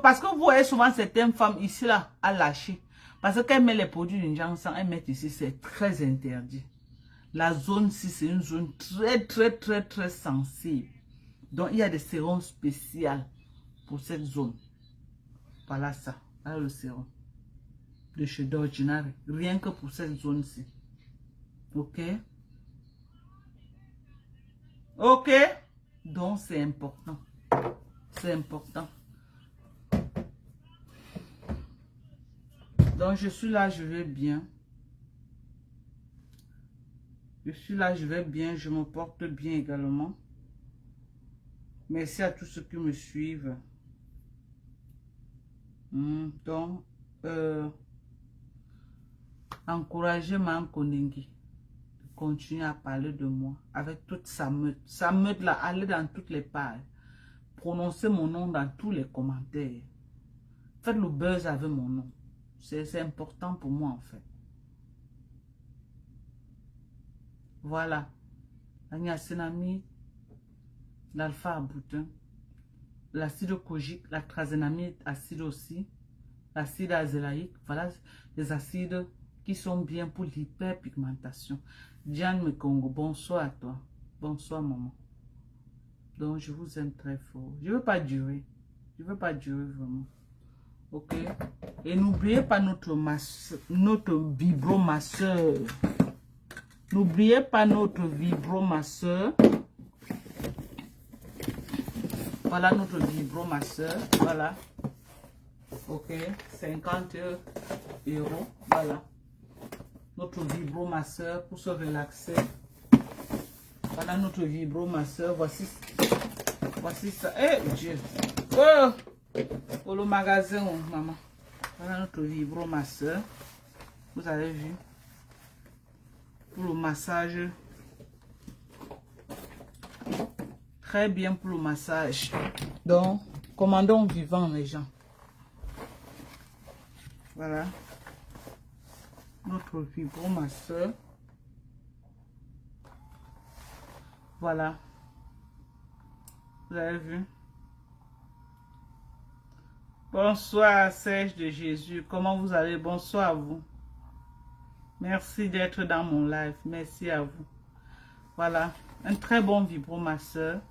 Parce que vous voyez souvent certaines femmes ici là à lâcher. Parce qu'elles mettent les produits d'une janson, elles mettent ici, c'est très interdit. La zone 6, c'est une zone très sensible. Donc, il y a des sérums spéciaux pour cette zone. Voilà ça. Voilà le sérum de chez d'ordinaire. Rien que pour cette zone-ci. Ok? Ok? Donc, c'est important. C'est important. Donc, je suis là, je vais bien. Je suis là, je vais bien. Je me porte bien également. Merci à tous ceux qui me suivent. Donc, encouragez Mankonengi de continuer à parler de moi avec toute sa meute. Sa meute là, allez dans toutes les pages. Prononcez mon nom dans tous les commentaires. Faites le buzz avec mon nom. C'est important pour moi en fait. Voilà. La niacinamide, l'alpha-boutin, l'acide kojique, la trazénamide acide aussi, l'acide azélaïque. Voilà les acides qui sont bien pour l'hyperpigmentation. Diane Mekongo, bonsoir à toi. Bonsoir maman. Donc je vous aime très fort. Je ne veux pas durer. Je ne veux pas durer vraiment. Ok. Et n'oubliez pas notre vibromasseur. N'oubliez pas notre vibromasseur. Voilà notre vibromasseur. Voilà. Ok. 50 €. Voilà. Notre vibromasseur pour se relaxer. Voilà notre vibromasseur. Voici ça. Eh Dieu. Oh! Pour le magasin, maman. Voilà notre vibromasseur. Vous avez vu. Pour le massage. Très bien pour le massage. Donc, commandons vivant les gens. Voilà. Notre vibromasseur. Voilà. Vous avez vu? Bonsoir Serge de Jésus. Comment vous allez? Bonsoir à vous. Merci d'être dans mon live. Merci à vous. Voilà. Un très bon vibromasseur.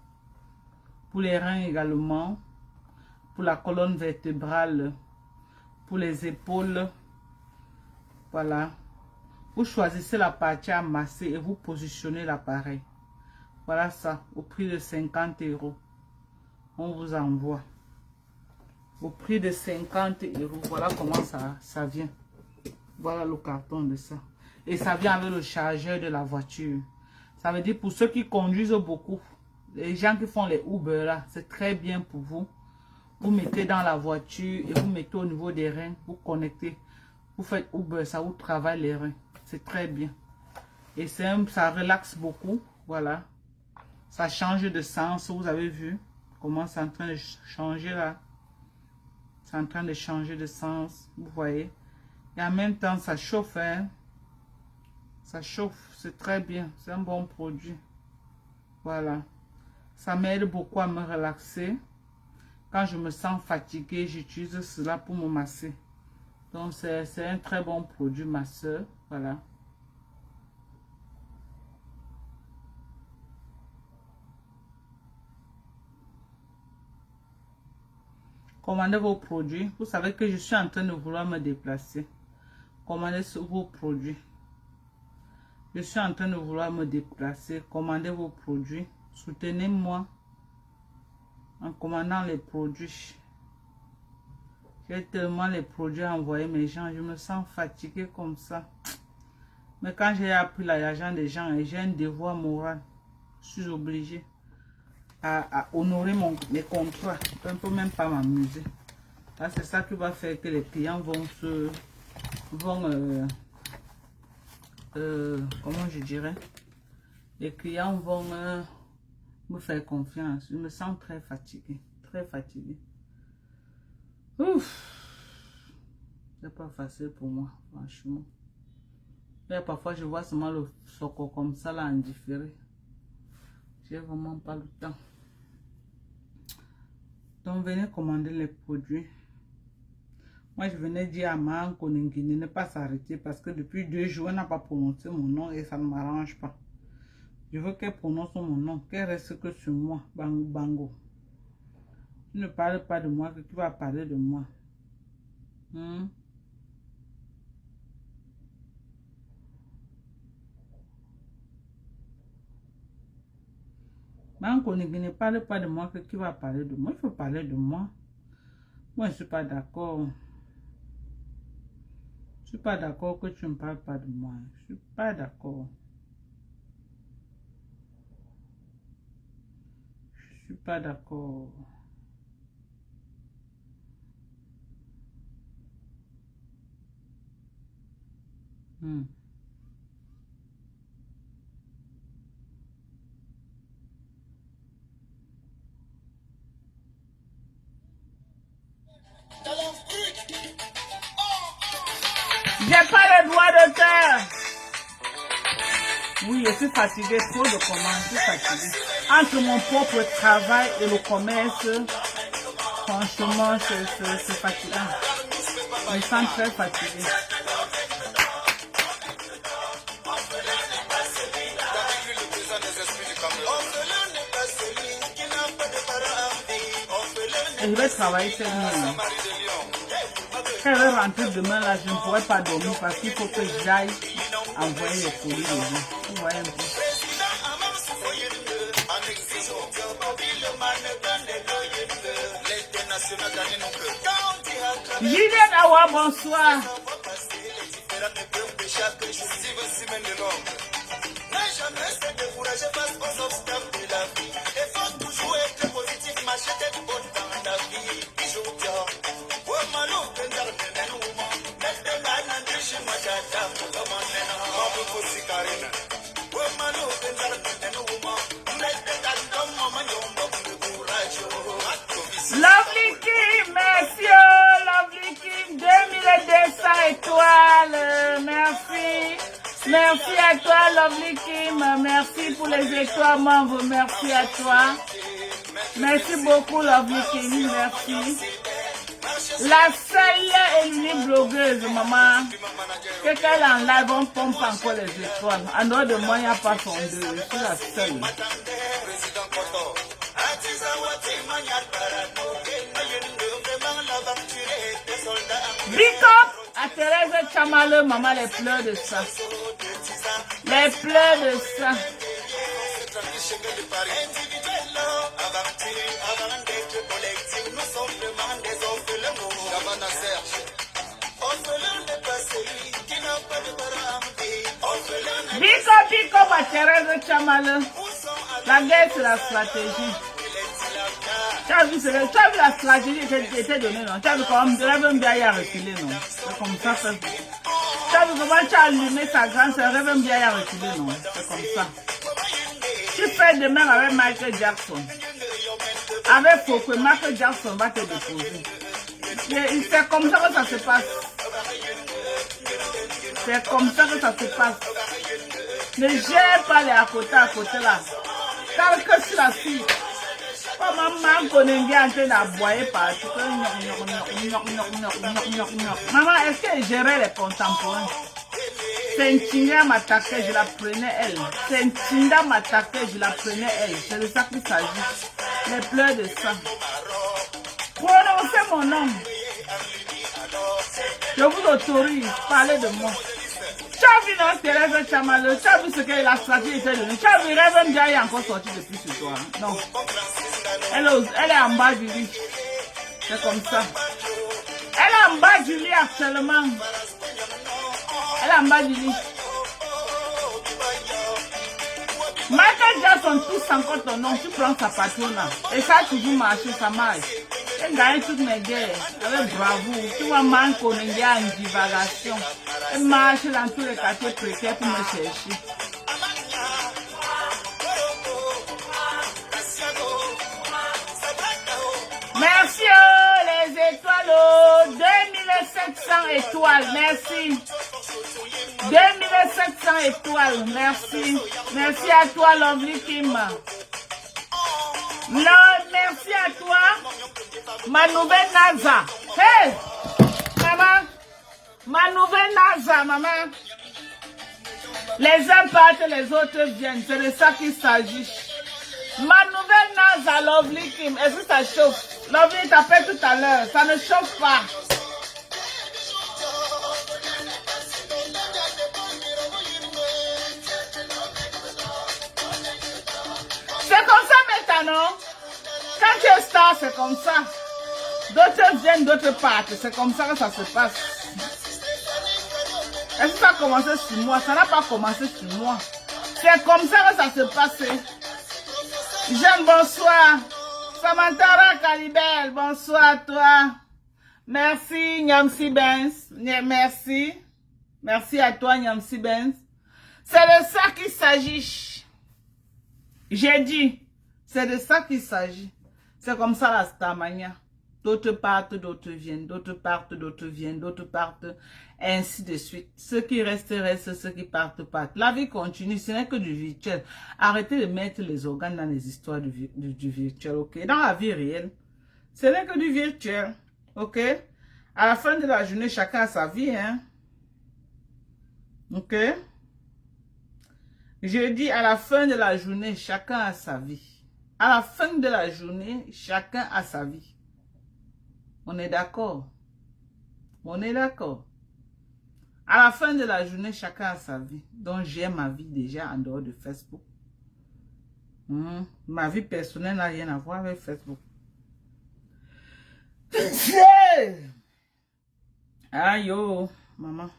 Pour les reins également. Pour la colonne vertébrale. Pour les épaules. Voilà. Vous choisissez la partie à masser et vous positionnez l'appareil. Voilà ça. Au prix de 50 €. On vous envoie. Au prix de 50 €. Voilà comment ça vient. Voilà le carton de ça. Et ça vient avec le chargeur de la voiture. Ça veut dire pour ceux qui conduisent beaucoup. Les gens qui font les Uber là. C'est très bien pour vous. Vous mettez dans la voiture et vous mettez au niveau des reins. Vous connectez. Vous faites Uber. Ça vous travaille les reins. C'est très bien. Et ça relaxe beaucoup. Voilà. Ça change de sens. Vous avez vu comment c'est en train de changer là. C'est en train de changer de sens. Vous voyez. Et en même temps, ça chauffe. Hein? Ça chauffe. C'est très bien. C'est un bon produit. Voilà. Ça m'aide beaucoup à me relaxer. Quand je me sens fatiguée, j'utilise cela pour me masser. Donc, c'est un très bon produit masseur. Voilà. Commandez vos produits. Vous savez que je suis en train de vouloir me déplacer. Commandez vos produits. Je suis en train de vouloir me déplacer. Commandez vos produits. Soutenez-moi en commandant les produits. J'ai tellement les produits à envoyer mes gens. Je me sens fatiguée comme ça. Mais quand j'ai appris l'argent des gens et j'ai un devoir moral, je suis obligée à honorer mes contrats. Je ne peux même pas m'amuser. C'est ça qui va faire que les clients vont comment je dirais, les clients vont me faire confiance. Je me sens très fatiguée. Très fatiguée. Ouf. C'est pas facile pour moi, franchement. Et parfois, je vois seulement le soco comme ça, là, en différé. J'ai vraiment pas le temps. Donc, venez commander les produits. Moi, je venais dire à Maan Koningui de ne pas s'arrêter parce que depuis 2 jours, elle n'a pas prononcé mon nom et ça ne m'arrange pas. Je veux qu'elle prononce mon nom, qu'elle reste que sur moi, Bango Bango. Tu ne parles pas de moi, que tu vas parler de moi. Maan Koningui ne parle pas de moi, que tu vas parler de moi. Il faut parler de moi. Moi, je ne suis pas d'accord. Je ne suis pas d'accord que tu ne parles pas de moi. Je ne suis pas d'accord. Je ne suis pas d'accord. J'ai pas le droit d'auteur. Oui, je suis fatiguée, trop de commandes, je suis fatiguée. Entre mon propre travail et le commerce, franchement, c'est fatigant. Je me sens très fatiguée. Et je vais travailler cette nuit. Quand elle va rentrer demain, là, je ne pourrai pas dormir parce qu'il faut que j'aille envoyer les colis. Vous voyez un peu. Julien Awa, bonsoir. Lovely Kim, merci, Lovely Kim, 2200 étoiles, merci. Merci à toi, Lovely Kim, merci pour les étoiles, membres, merci à toi. Merci beaucoup, Lovely Kim, merci. La seule et l'unique blogueuse, maman, quelqu'un en live, on pompe encore les étoiles. En dehors de moi, il n'y a pas son deux, je suis la seule. Big up à Thérèse Chamale, maman, les pleurs de ça. Les pleurs de ça. Big up à Thérèse Chamale. La guerre, c'est la stratégie. Tu as vu la stratégie qui était donnée, non? Tu as vu comment Reverend Biaye a reculé, non? C'est comme ça. Tu as vu comment tu as allumé sa grande sœur, Reverend Biaye a reculé, non? C'est comme ça. Tu fais de même avec Michael Jackson. Avec Foucault, Michael Jackson va te déposer. C'est comme ça que ça se passe. C'est comme ça que ça se passe. Ne gère pas les à côté là. Car que sur la fille. Pas maman connaît bien en train d'aboyer partout. Maman, est-ce qu'elle gérait les contemporains? Sentinda m'attaquait, je la prenais elle. Sentinda m'attaquait, je la prenais elle. C'est de ça qu'il s'agit. Les pleurs de sang. Prononcez mon nom. Je vous autorise, parlez de moi. Tu as vu non, Thérèse Chamale, tu as vu ce que la stratégie était donnée. Tu as vu Reverend Biaye est encore sorti depuis ce soir. Non. Elle est en bas du lit. C'est comme ça. Elle est en bas du lit actuellement. Elle est en bas du lit. Michael Jackson touche encore ton nom. Tu prends sa patronne. Et ça a toujours marché, ça marche. Elle gagne toutes mes guerres. Avec bravoure. Tu vois, man connaît en divagation. Elle marche dans tous les quartiers précaires pour me chercher. Merci les étoiles, 2700 étoiles, merci. 2700 étoiles, merci. Merci à toi, Lovely Kim. Non, merci à toi, ma nouvelle NASA. Hey, maman, ma nouvelle NASA, maman. Les uns partent, les autres viennent, c'est de ça qu'il s'agit. Ma nouvelle NASA, Lovely Kim, est-ce que ça chauffe? Lovely t'appelle tout à l'heure, ça ne chauffe pas. C'est comme ça maintenant. Quand tu es star, c'est comme ça. D'autres viennent, d'autres partent. C'est comme ça que ça se passe. Est-ce que ça a commencé sur moi? Ça n'a pas commencé sur moi. C'est comme ça que ça se passe. Jeanne, bonsoir. Samantha Calibel, bonsoir à toi. Merci, Nyamsi Benz. Merci. Merci à toi, Nyamsi Benz. C'est de ça qu'il s'agit. J'ai dit, c'est de ça qu'il s'agit. C'est comme ça la Starmania. D'autres partent, d'autres viennent. D'autres partent, d'autres viennent. D'autres partent, ainsi de suite. Ceux qui restent, restent. Ceux qui partent, partent. La vie continue. Ce n'est que du virtuel. Arrêtez de mettre les organes dans les histoires du virtuel, ok? Dans la vie réelle, ce n'est que du virtuel, ok? À la fin de la journée, chacun a sa vie, hein? Ok? Je dis à la fin de la journée, chacun a sa vie. À la fin de la journée, chacun a sa vie. On est d'accord? On est d'accord. À la fin de la journée, chacun a sa vie. Donc, j'ai ma vie déjà en dehors de Facebook. Ma vie personnelle n'a rien à voir avec Facebook. Aïe, yo, maman.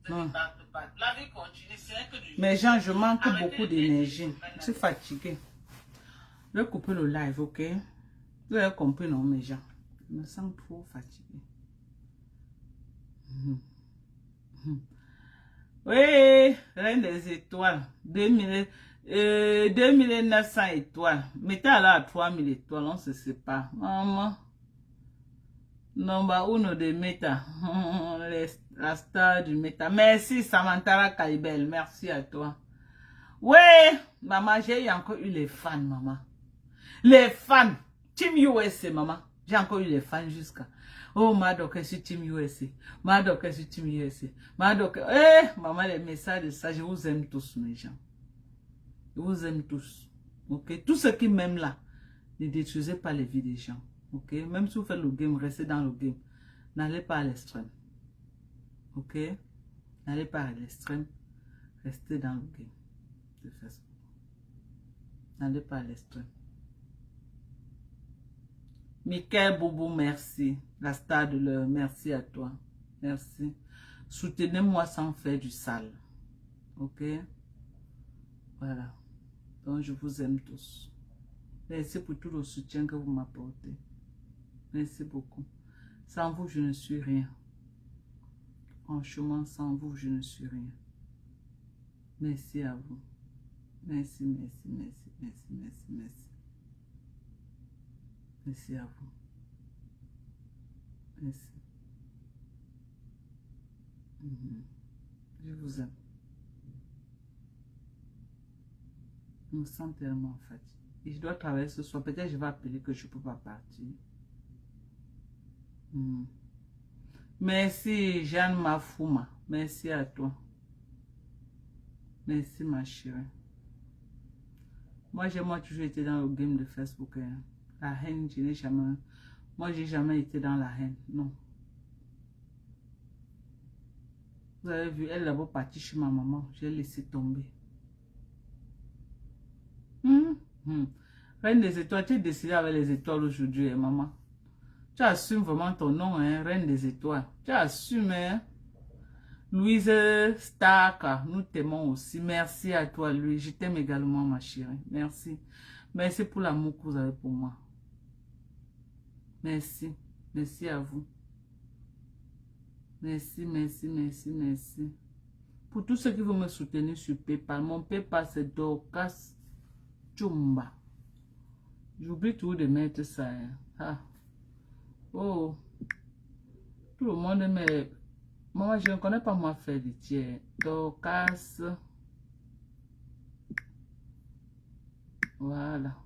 Non. La vie continue, c'est que du... Mais Jean, je manque beaucoup d'énergie. Je suis fatiguée. Je vais couper le live, ok? Vous avez compris, non, mes gens? Je me sens trop fatiguée. Oui, Reine des étoiles. 2900 étoiles. Mettez alors à 3000 étoiles, on se sépare. Maman. Number uno de Meta. La star du Meta. Merci Samantha Kaibel. Merci à toi. Ouais, maman, j'ai encore eu les fans, maman. Les fans. Team USA, maman. J'ai encore eu les fans jusqu'à. Oh, Madoc est sur Team USA. Madoc est sur Team USA. Madoc. Maman, les messages de ça, je vous aime tous, mes gens. Je vous aime tous. Ok? Tous ceux qui m'aiment là, ne détruisez pas les vies des gens. Ok? Même si vous faites le game, restez dans le game. N'allez pas à l'extrême. Ok? N'allez pas à l'extrême. Restez dans le game de Facebook. N'allez pas à l'extrême. Michael Bobo, merci. La star de l'heure, merci à toi. Merci. Soutenez-moi sans faire du sale. Ok? Voilà. Donc, je vous aime tous. Merci pour tout le soutien que vous m'apportez. Merci beaucoup. Sans vous, je ne suis rien. Franchement, sans vous, je ne suis rien. Merci à vous. Merci, merci, merci, merci, merci, merci. Merci à vous. Merci. Je vous aime. Je me sens tellement fatiguée. Et je dois travailler ce soir. Peut-être je vais appeler que je ne peux pas partir. Merci Jeanne Mafouma. Merci à toi. Merci ma chérie. Moi, j'ai toujours été dans le game de Facebook. Hein. La haine, je n'ai jamais... Moi, j'ai jamais été dans la haine. Non. Vous avez vu, elle est d'abord partie chez ma maman. J'ai laissé tomber. Reine des étoiles, tu es décidée avec les étoiles aujourd'hui, hein, maman. Tu assumes vraiment ton nom, hein, Reine des étoiles. Tu assumes, hein. Louise Stark, nous t'aimons aussi. Merci à toi, Louise. Je t'aime également, ma chérie. Merci. Merci pour l'amour que vous avez pour moi. Merci. Merci à vous. Merci, merci, merci, merci. Pour tous ceux qui vont me soutenir sur PayPal, mon PayPal c'est Dorcas Chumba. J'oublie tout de mettre ça. Hein. Ah. Oh. Tout le monde me... Moi, je ne connais pas moi faire du tiers. Dorcas. Voilà.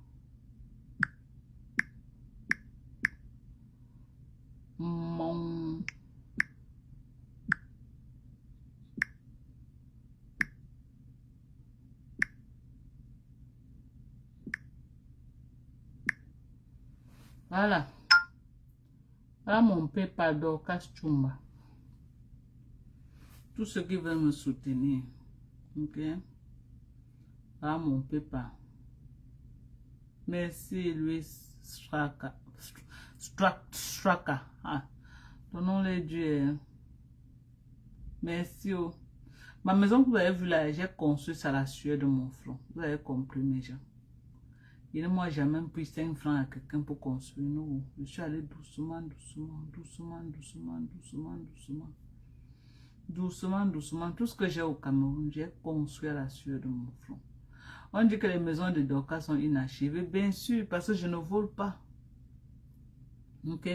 Mon... Voilà. Voilà mon PayPal Dorcas Chumba. Tous ceux qui veulent me soutenir. Ok. Voilà mon PayPal. Merci Louis Straka. Straka. Ah. Donnons-les Dieu. Merci. Oh. Ma maison que vous avez vue là, j'ai construit ça à la sueur de mon front. Vous avez compris mes gens. Et moi, j'ai même pris 5 francs à quelqu'un pour construire. Non, je suis allé doucement, doucement, doucement, doucement, doucement, doucement. Doucement, doucement. Tout ce que j'ai au Cameroun, j'ai construit à la sueur de mon front. On dit que les maisons de Dorcas sont inachevées. Bien sûr, parce que je ne vole pas. Ok?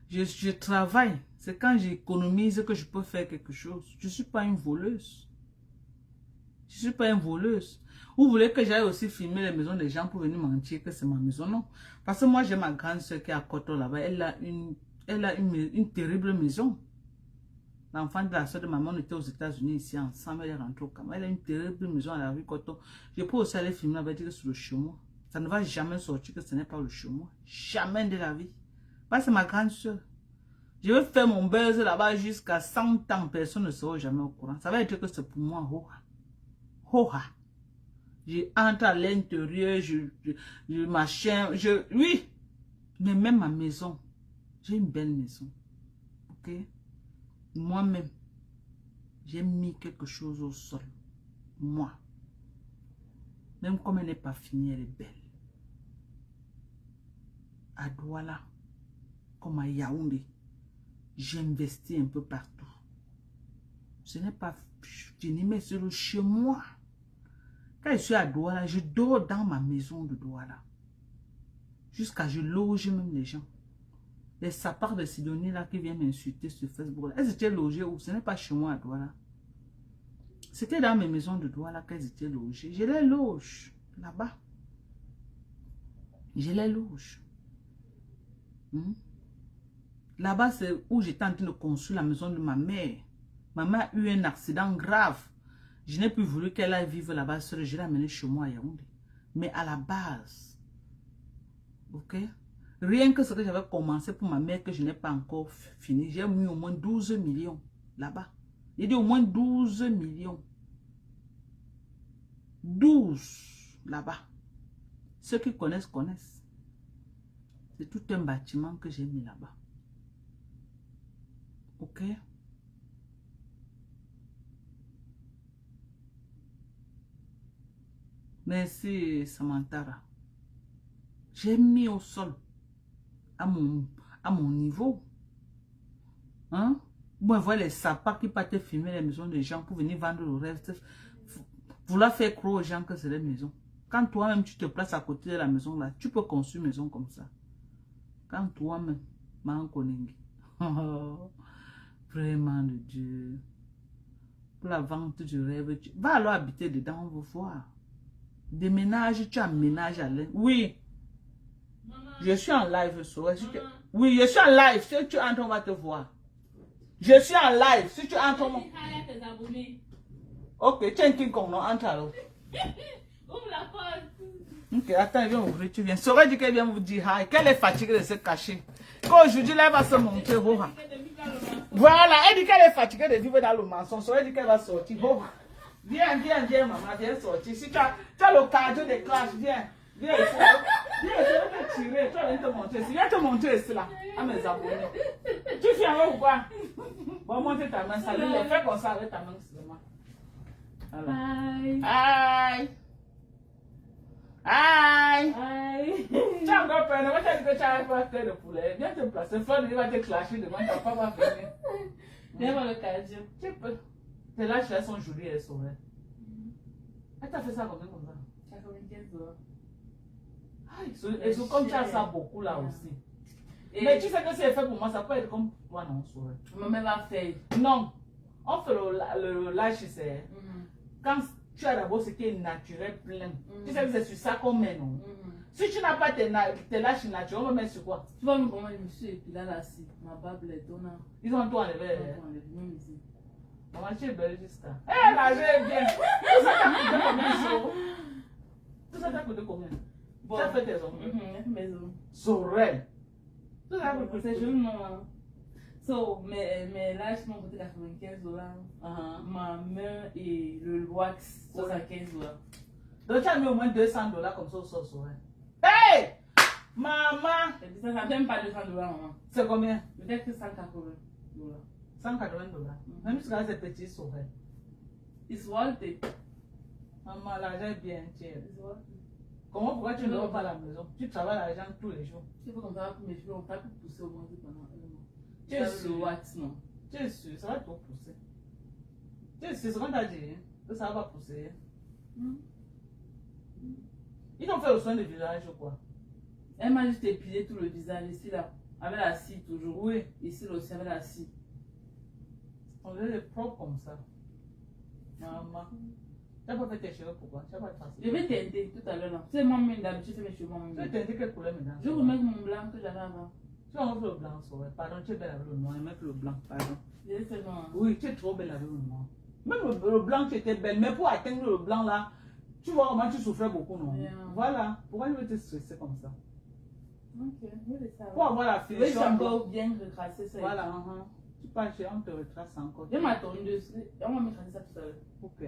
Je travaille. C'est quand j'économise que je peux faire quelque chose. Je ne suis pas une voleuse. Je ne suis pas une voleuse. Vous voulez que j'aille aussi filmer les maisons des gens pour venir mentir que c'est ma maison? Non. Parce que moi, j'ai ma grande soeur qui est à Koto là-bas. Elle a une terrible maison. L'enfant de la soeur de maman, on était aux États-Unis ici ensemble. Elle est rentrée au Cameroun. Elle a une terrible maison à la rue Koto. Je peux aussi aller filmer là-bas, dire que c'est le chez moi. Ça ne va jamais sortir que ce n'est pas le chez moi. Jamais de la vie. Parce que c'est ma grande soeur. Je vais faire mon buzz là-bas jusqu'à 100 ans. Personne ne sera jamais au courant. Ça va être que c'est pour moi. Hoha. Je entre à l'intérieur, je machin, oui. Mais même ma maison, j'ai une belle maison. Ok? Moi-même, j'ai mis quelque chose au sol. Moi. Même comme elle n'est pas finie, elle est belle. À Douala, comme à Yaoundé, j'ai investi un peu partout. Ce n'est pas fini, mais c'est le chez moi. Quand je suis à Douala, je dors dans ma maison de Douala. Jusqu'à je loge même les gens. Les sapeurs de Sidonie là qui viennent m'insulter sur Facebook. Là, elles étaient logées où? Ce n'est pas chez moi à Douala. C'était dans mes maisons de Douala qu'elles étaient logées. Je les loge là-bas. Je les loge. Là-bas, c'est où j'étais en train de construire la maison de ma mère. Ma mère a eu un accident grave. Je n'ai plus voulu qu'elle aille vivre là-bas seule. Je l'ai amenée chez moi à Yaoundé. Mais à la base, ok? Rien que ce que j'avais commencé pour ma mère que je n'ai pas encore fini, j'ai mis au moins 12 millions là-bas. J'ai dit au moins 12 millions. 12 là-bas. Ceux qui connaissent, connaissent. C'est tout un bâtiment que j'ai mis là-bas. Ok? Merci Samantara. J'ai mis au sol à mon niveau. Hein? Moi, je vois les sapins qui partent filmer les maisons des gens pour venir vendre le reste. Vouloir faire croire aux gens que c'est des maisons. Quand toi-même tu te places à côté de la maison là, tu peux construire une maison comme ça. Quand toi-même, vraiment de Dieu. Pour la vente du rêve, va alors habiter dedans, on va voir. Déménage, tu aménages à l'aide. Oui. Je suis en live. Oui, je suis en live. Si tu entres, on va te voir. Je suis en live. Si tu entres, ok, tiens, qui qu'on entre alors. Ouvre la porte. Ok, attends, viens ouvrir, tu viens. Ça aurait dit qu'elle vient vous dire hi. Qu'elle est fatiguée de se cacher. Qu'aujourd'hui, là, elle va se montrer. Voilà, elle dit qu'elle est fatiguée de vivre dans le mensonge. Ça aurait dit qu'elle va sortir. Viens, maman, viens sortir. Si tu as le cardio de classe, viens. Viens ici. Viens, je vais te tirer. Tu vas te montrer ici. Viens te montrer ici, là, à mes abonnés. Tu viens ou quoi? Bon, monte ta main, salut. Fais comme ça avec ta main seulement. Hi. Tu as encore peur, ne va te dire que tu as pas fait de poulet. Viens te placer. Flo, il va te clasher devant ta papa va venir. Viens voir le cardio. Tu peux. Tes lâches là sont jolies, elles sont vraies. Elle t'a fait ça comme ça? Ça a combien de $15. Et comme tu as ça beaucoup là aussi. Mais tu sais que si elle fait pour moi, ça peut être comme toi, non, sourire. Maman va faire. Non. On fait le lâche, c'est. Quand tu as d'abord ce qui est naturel, plein. Tu sais que c'est sur ça qu'on met, non? Si tu n'as pas tes lâches naturels, on va mettre sur quoi? Tu vois, comment je me suis épilé là, si ma barbe les donne. Ils ont tout enlevé. Même ici. Maman, tu es belle jusqu'à. Eh, là, j'ai bien. Tout ça t'a coûté combien? Tout ça t'a coûté combien? Tu as fait tes ongles? Mes ongles. Sorel. Tout ça t'a coûté. C'est joli, non? So, mes lâches m'ont coûté $95. Ma main et le wax, $75. Donc, tu as mis au moins $200 comme ça au Sorel. Hey! Maman! Ça ne même pas $200, maman. C'est combien? Peut-être que $180. $180. Même si c'est petit Sorel. It's worth it. Maman, l'argent est bien cher. Comment pourquoi tu ne dors pas à la maison? Tu travailles l'argent tous les jours. Tu peux comme ça pour mes cheveux, on va plus pousser au moins pendant un mois. Tu es sûr? Non. Tu es sûr? Ça va trop pousser. Tu es sûr? C'est ce qu'on t'a dit, que ça va pousser. Ils ont fait le soin du visage ou quoi? Elle m'a juste épilé tout le visage ici là. Avec la scie toujours. Oui. Ici aussi avec la scie. On est propre comme ça. Maman. Tu n'as pas fait tes cheveux pourquoi? Tu n'as pas de face. Je vais teinter tout à l'heure là. Tu sais, moi d'habitude je fais mes cheveux moi-même. Tu veux teinter quelle couleur maintenant? Je vais remettre mon blanc que j'avais avant. Tu vas remettre le blanc, ça. Pardon, tu es belle avec le noir. Je vais mettre le blanc, pardon. Je fait noir. Oui, tu es trop belle avec le noir. Même le blanc, tu étais belle. Mais pour atteindre le blanc là, tu vois comment tu souffrais beaucoup, non? Yeah. Voilà. Pourquoi je vais te stresser comme ça? Ok, pour avoir la finition. Oui, c'est encore bien retracé ça. Voilà, tu passes chez on te retrace encore. Je m'attends dessus. On va me tracer ça tout à l'heure. Ok.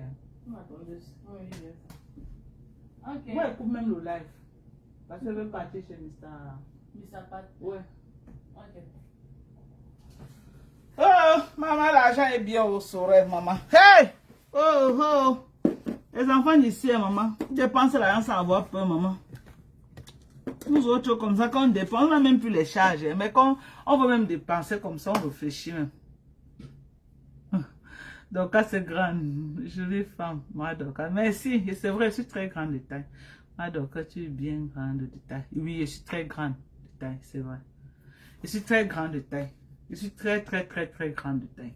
Je m'attends dessus. On va me dire ça. Ok. Moi, écoute même le live. Parce que je veux partir chez Mr. Pat. Ouais. Ok. Oh, maman, l'argent est bien au sourire, maman. Hey! Oh, oh! Les enfants d'ici, maman. Dépensez l'argent sans avoir peur, maman. Nous autres, comme ça, quand on dépense, on n'a même plus les charges. Mais quand on veut même dépenser comme ça, on réfléchit même. Donc, c'est grande. Jolie femme, moi, donc. Merci. C'est vrai, je suis très grande de taille. Moi, donc, tu es bien grande de taille. Oui, je suis très grande de taille, c'est vrai. Je suis très grande de taille. Je suis très grande de taille.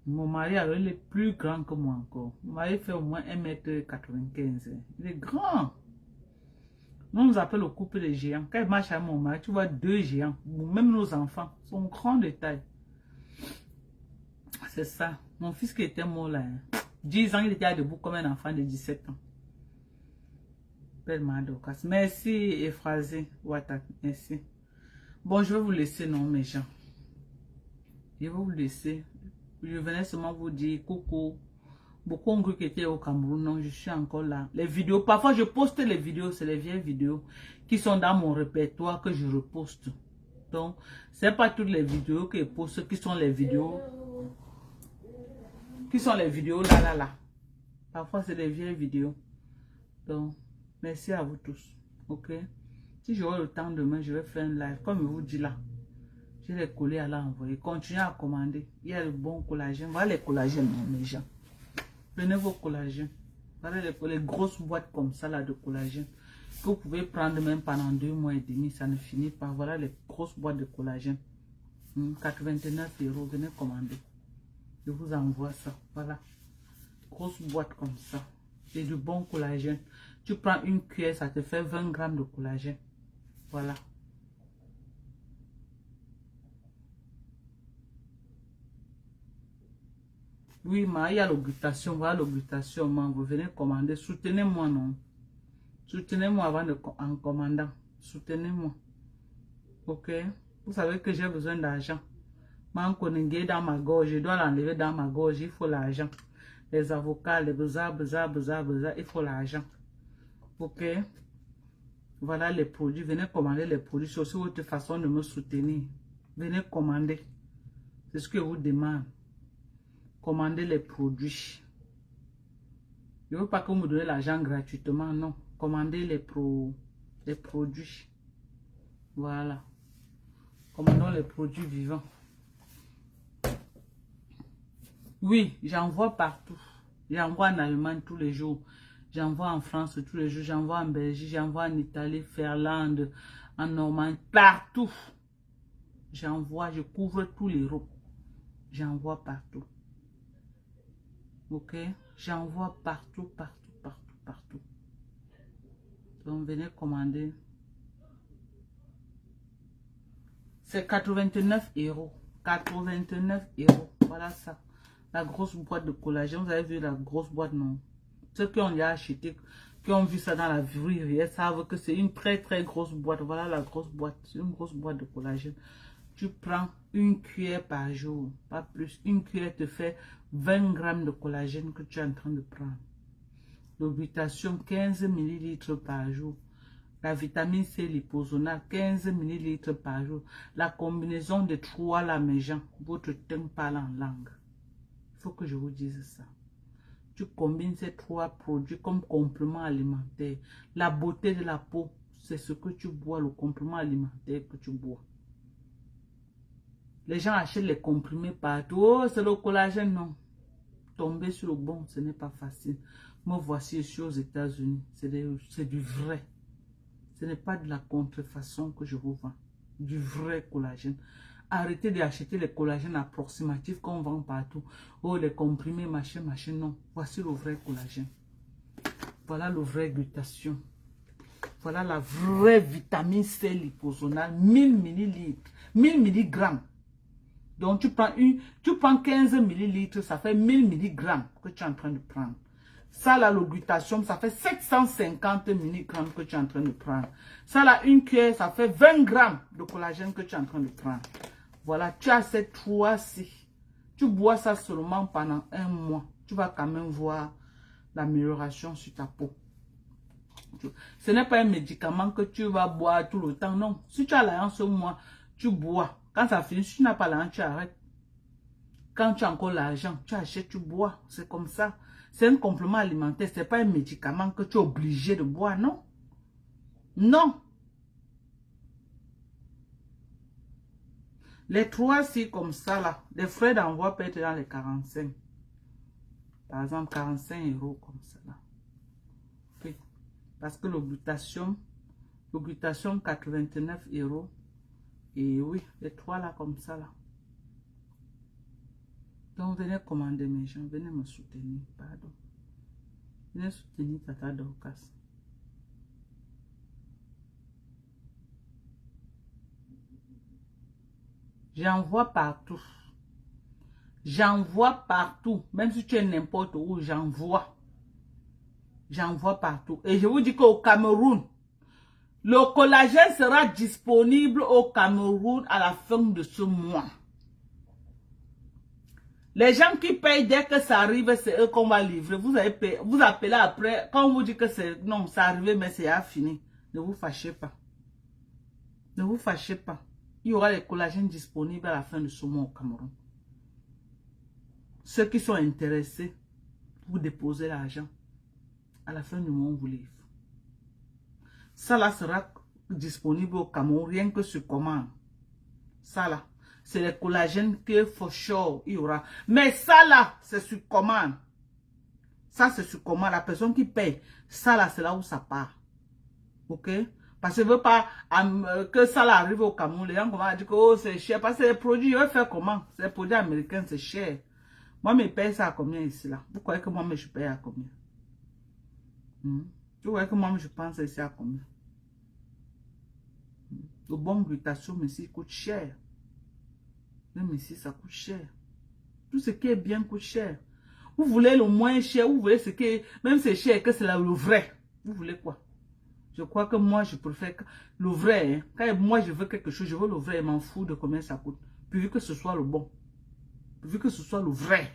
Mon mari, alors, il est plus grand que moi encore. Mon mari fait au moins 1m95. Il est grand. On nous appelle le couple des géants. Quand il marche à mon mari, tu vois 2 géants. Même nos enfants sont grands de taille. C'est ça. Mon fils qui était mort là, 10 ans, il était debout comme un enfant de 17 ans. Merci, Ephrasé. Merci. Bon, je vais vous laisser, non, mes gens. Je vais vous laisser. Je venais seulement vous dire coucou. Beaucoup ont cru que j'étais au Cameroun. Non, je suis encore là. Les vidéos, parfois je poste les vidéos, c'est les vieilles vidéos qui sont dans mon répertoire que je reposte. Donc, c'est pas toutes les vidéos que je poste qui sont les vidéos. Qui sont les vidéos là. Parfois, c'est des vieilles vidéos. Donc, merci à vous tous. Ok? Si j'aurai le temps demain, je vais faire un live. Comme je vous dis là. Je vais les coller à l'envoyer. Continuez à commander. Il y a le bon collagène. Voilà les collagènes, les gens. Prenez vos collagènes. Voilà les grosses boîtes comme ça là de collagène. Que vous pouvez prendre même pendant 2 mois et demi. Ça ne finit pas. Voilà les grosses boîtes de collagène. 89 €. Venez commander. Je vous envoie ça. Voilà. Grosse boîte comme ça. C'est du bon collagène. Tu prends une cuillère, ça te fait 20 grammes de collagène. Voilà. Oui, mais il y a l'augmentation. Voilà l'augmentation. Vous venez commander. Soutenez-moi, non? Soutenez-moi avant en commandant. Soutenez-moi. Ok? Vous savez que j'ai besoin d'argent. Mankoningé dans ma gorge. Je dois l'enlever dans ma gorge. Il faut l'argent. Les avocats, les besoins, il faut l'argent. Ok? Voilà les produits. Venez commander les produits. C'est aussi votre façon de me soutenir. Venez commander. C'est ce que je vous demande. Commandez les produits. Je ne veux pas que vous me donnez l'argent gratuitement, non. Commandez les produits. Voilà. Commandons les produits vivants. Oui, j'envoie partout. J'envoie en Allemagne tous les jours. J'envoie en France tous les jours. J'envoie en Belgique. J'envoie en Italie, Finlande, en Normandie, partout. J'envoie, je couvre tout l'Europe. J'envoie partout. Ok? J'envoie partout. Donc, venez commander. C'est 89 €. 89 €. Voilà ça. La grosse boîte de collagène. Vous avez vu la grosse boîte, non? Ceux qui ont déjà acheté, qui ont vu ça dans la vie, ils savent que c'est une très grosse boîte. Voilà la grosse boîte. C'est une grosse boîte de collagène. Tu prends une cuillère par jour, pas plus. Une cuillère te fait 20 grammes de collagène que tu es en train de prendre. L'augmentation, 15 ml par jour. La vitamine C liposonale, 15 ml par jour. La combinaison de 3 là, mes gens, votre teint parle en langue. Il faut que je vous dise ça. Tu combines ces 3 produits comme complément alimentaire. La beauté de la peau, c'est ce que tu bois, le complément alimentaire que tu bois. Les gens achètent les comprimés partout. Oh, c'est le collagène, non. Tomber sur le bon, ce n'est pas facile. Me voici, je suis aux États-Unis. C'est du vrai. Ce n'est pas de la contrefaçon que je vous vends. Du vrai collagène. Arrêtez d'acheter les collagènes approximatifs qu'on vend partout. Oh, les comprimés, machin, non. Voici le vrai collagène. Voilà le vrai glutathion. Voilà la vraie vitamine C liposonale. 1000 ml. 1000 mg. Donc, tu prends 15 ml, ça fait 1000 mg que tu es en train de prendre. Ça là, le glutathium, ça fait 750 mg que tu es en train de prendre. Ça là, une cuillère, ça fait 20 grammes de collagène que tu es en train de prendre. Voilà, tu as ces trois-ci. Tu bois ça seulement pendant un mois. Tu vas quand même voir l'amélioration sur ta peau. Ce n'est pas un médicament que tu vas boire tout le temps, non. Si tu as l'argent ce mois, tu bois. Quand ça finit, si tu n'as pas l'argent, tu arrêtes. Quand tu as encore l'argent, tu achètes, tu bois. C'est comme ça. C'est un complément alimentaire. Ce n'est pas un médicament que tu es obligé de boire, non. Non. Les trois-ci comme ça, là, les frais d'envoi peuvent être dans les 45. Par exemple, 45 € comme ça, là. Oui. Parce que le glutathium 89 €. Et oui, les trois là comme ça, là. Donc, venez commander mes gens, venez me soutenir, pardon. Venez soutenir Tata Dorcas. J'envoie partout. J'envoie partout. Même si tu es n'importe où, j'envoie. J'envoie partout. Et je vous dis qu'au Cameroun, le collagène sera disponible au Cameroun à la fin de ce mois. Les gens qui payent dès que ça arrive, c'est eux qu'on va livrer. Vous appelez après. Quand on vous dit que c'est non, ça arrive, mais c'est fini. Ne vous fâchez pas. Ne vous fâchez pas. Il y aura les collagènes disponibles à la fin de ce mois au Cameroun. Ceux qui sont intéressés, vous déposez l'argent. À la fin du mois, on vous livre. Ça là sera disponible au Cameroun, rien que sur commande. Ça là, c'est les collagènes que for sure, il y aura. Mais ça là, c'est sur commande. Ça, c'est sur commande. La personne qui paye, ça là, c'est là où ça part. Ok? Parce que je ne veux pas que ça là arrive au Cameroun. Les gens vont dire que oh, c'est cher. Parce que les produits, je vais faire comment? C'est les produits américains, c'est cher. Moi, je paye ça à combien ici là? Vous croyez que moi, je paye à combien? Vous voyez que moi, je pense ici à combien? Le bon glutathium ici coûte cher. Même ici, ça coûte cher. Tout ce qui est bien coûte cher. Vous voulez le moins cher, vous voulez ce qui est, même c'est cher, que c'est le vrai. Vous voulez quoi? Je crois que moi, je préfère le vrai. Hein. Quand moi, je veux quelque chose, je veux le vrai, je m'en fous de combien ça coûte. Pourvu que ce soit le bon. Pourvu que ce soit le vrai.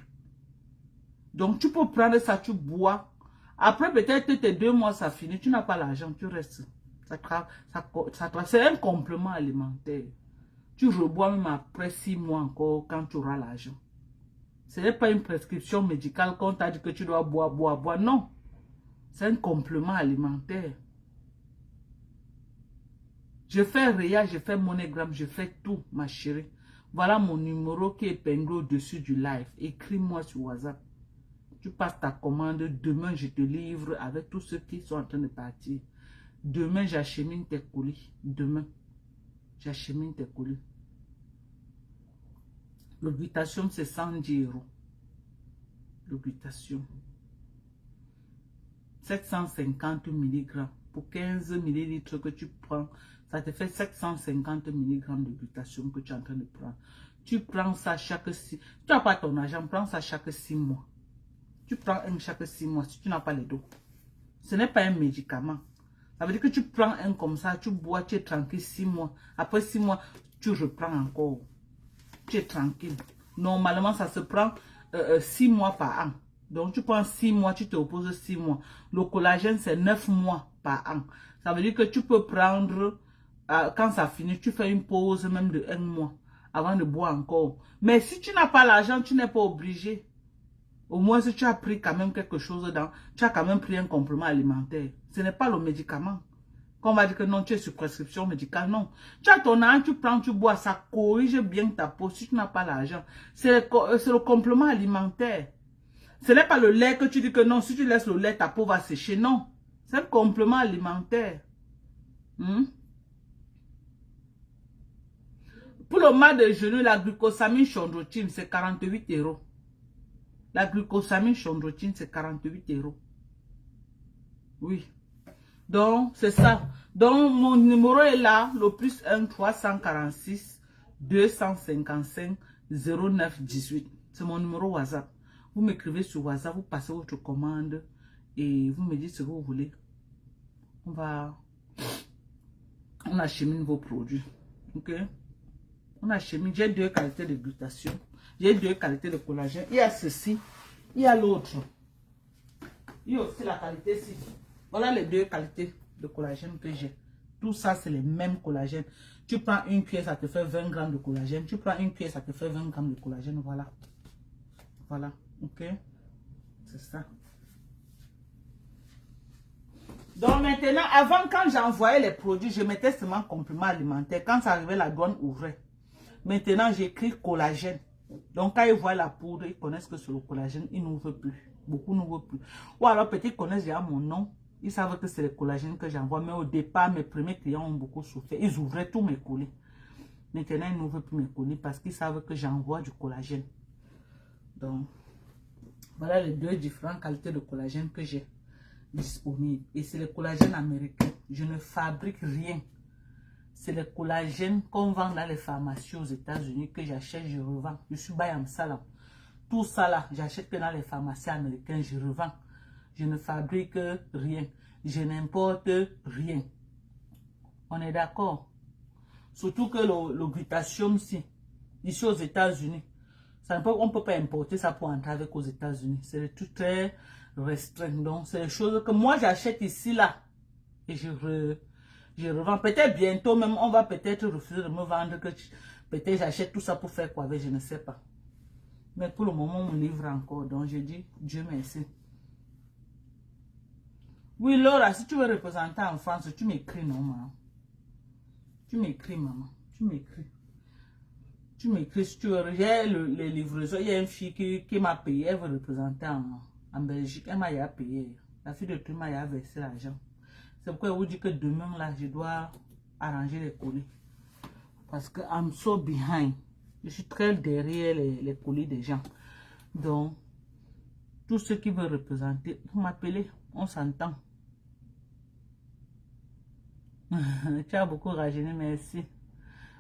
Donc, tu peux prendre ça, tu bois. Après, peut-être tes 2 mois, ça finit. Tu n'as pas l'argent, tu restes. C'est un complément alimentaire. Tu rebois même après 6 mois encore quand tu auras l'argent. Ce n'est pas une prescription médicale qu'on t'a dit que tu dois boire. Non. C'est un complément alimentaire. Je fais Réa, je fais Monogramme, je fais tout, ma chérie. Voilà mon numéro qui est épinglé au-dessus du live. Écris-moi sur WhatsApp. Tu passes ta commande. Demain, je te livre avec tous ceux qui sont en train de partir. Demain, j'achemine tes colis. Demain, j'achemine tes colis. Le glutathium, c'est 110 €. Le glutathium. 750 mg. Pour 15 ml que tu prends, ça te fait 750 mg de glutathium que tu es en train de prendre. Tu prends ça chaque 6 mois. Tu n'as pas ton argent, prends ça chaque 6 mois. Tu prends un chaque 6 mois si tu n'as pas les dos. Ce n'est pas un médicament. Ça veut dire que tu prends un comme ça, tu bois, tu es tranquille 6 mois. Après 6 mois, tu reprends encore. Tu es tranquille. Normalement, ça se prend 6 mois par an. Donc, tu prends 6 mois, tu te reposes 6 mois. Le collagène, c'est 9 mois par an. Ça veut dire que tu peux prendre, quand ça finit, tu fais une pause même de 1 mois avant de boire encore. Mais si tu n'as pas l'argent, tu n'es pas obligé. Au moins, si tu as pris quand même quelque chose dedans, tu as quand même pris un complément alimentaire. Ce n'est pas le médicament. Quand on va dire que non, tu es sur prescription médicale, non. Tu as ton argent, tu prends, tu bois, ça corrige bien ta peau si tu n'as pas l'argent. C'est le complément alimentaire. Ce n'est pas le lait que tu dis que non, si tu laisses le lait, ta peau va sécher. Non, c'est un complément alimentaire. Pour le mal de genoux, la glucosamine chondroïtine, c'est 48 €. La glucosamine chondroïtine, c'est 48 €. Oui. Donc, c'est ça. Donc, mon numéro est là, le +1 346 255 09 18. C'est mon numéro WhatsApp. Vous m'écrivez sur WhatsApp, vous passez votre commande et vous me dites ce que vous voulez. On achemine vos produits. Ok? On achemine. J'ai 2 qualités de glutation. J'ai 2 qualités de collagène. Il y a ceci. Il y a l'autre. Il y a aussi la qualité-ci. Voilà les 2 qualités de collagène que j'ai. Tout ça, c'est les mêmes collagènes. Tu prends une cuillère, ça te fait 20 grammes de collagène. Tu prends une cuillère, ça te fait 20 grammes de collagène. Voilà. Voilà. Ok? C'est ça. Donc maintenant, avant, quand j'envoyais les produits, je mettais seulement compléments alimentaires. Quand ça arrivait, la douane ouvrait. Maintenant, j'écris collagène. Donc quand ils voient la poudre, ils connaissent que c'est le collagène. Ils n'ouvrent plus. Beaucoup n'ouvrent plus. Ou alors peut-être ils connaissent déjà mon nom. Ils savent que c'est le collagène que j'envoie. Mais au départ, mes premiers clients ont beaucoup souffert. Ils ouvraient tous mes colis. Maintenant, ils n'ouvrent plus mes colis parce qu'ils savent que j'envoie du collagène. Donc, voilà les 2 différentes qualités de collagène que j'ai disponibles. Et c'est le collagène américain. Je ne fabrique rien. C'est le collagène qu'on vend dans les pharmacies aux États-Unis que j'achète, je revends. Je suis Bayam Salam. Tout ça là, j'achète que dans les pharmacies américaines, je revends. Je ne fabrique rien. Je n'importe rien. On est d'accord? Surtout que le glutatium, ici aux États-Unis, on ne peut pas importer ça pour entrer avec aux États-Unis. C'est des trucs très restreints. Donc, c'est des choses que moi j'achète ici là. Et je revends. Peut-être bientôt même, on va peut-être refuser de me vendre que peut-être j'achète tout ça pour faire quoi avec, je ne sais pas. Mais pour le moment, on me livre encore. Donc, je dis Dieu merci. Oui, Laura, si tu veux représenter en France, tu m'écris, non, maman. Tu m'écris, maman. Tu m'écris. Tu m'écris si tu veux. J'ai les livraisons. Il y a une fille qui m'a payé. Elle veut représenter en Belgique. Elle m'a payé. La fille de tout m'a versé l'argent. C'est pourquoi je vous dis que demain, là, je dois arranger les colis. Parce que I'm so behind. Je suis très derrière les colis des gens. Donc, tous ceux qui veulent représenter, vous m'appelez. On s'entend. Tu as beaucoup rajeuni, merci.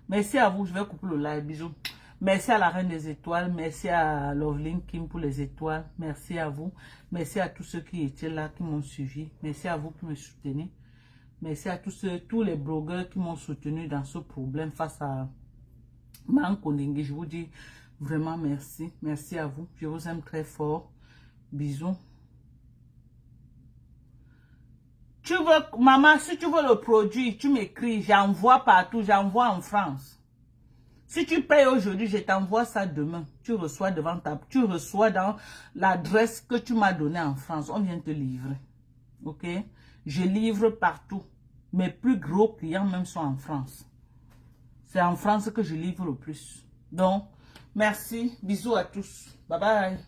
Merci à vous, je vais couper le live, bisous. Merci à la Reine des Étoiles, merci à Loveline Kim pour les étoiles, merci à vous. Merci à tous ceux qui étaient là, qui m'ont suivi. Merci à vous qui me soutenez. Merci à tous les blogueurs qui m'ont soutenu dans ce problème face à Mankondengue. Je vous dis vraiment merci. Merci à vous, je vous aime très fort. Bisous. Tu veux, maman, si tu veux le produit, tu m'écris, j'envoie partout, j'envoie en France. Si tu payes aujourd'hui, je t'envoie ça demain. Tu reçois tu reçois dans l'adresse que tu m'as donnée en France. On vient te livrer. Ok? Je livre partout. Mes plus gros clients même sont en France. C'est en France que je livre le plus. Donc, merci. Bisous à tous. Bye bye.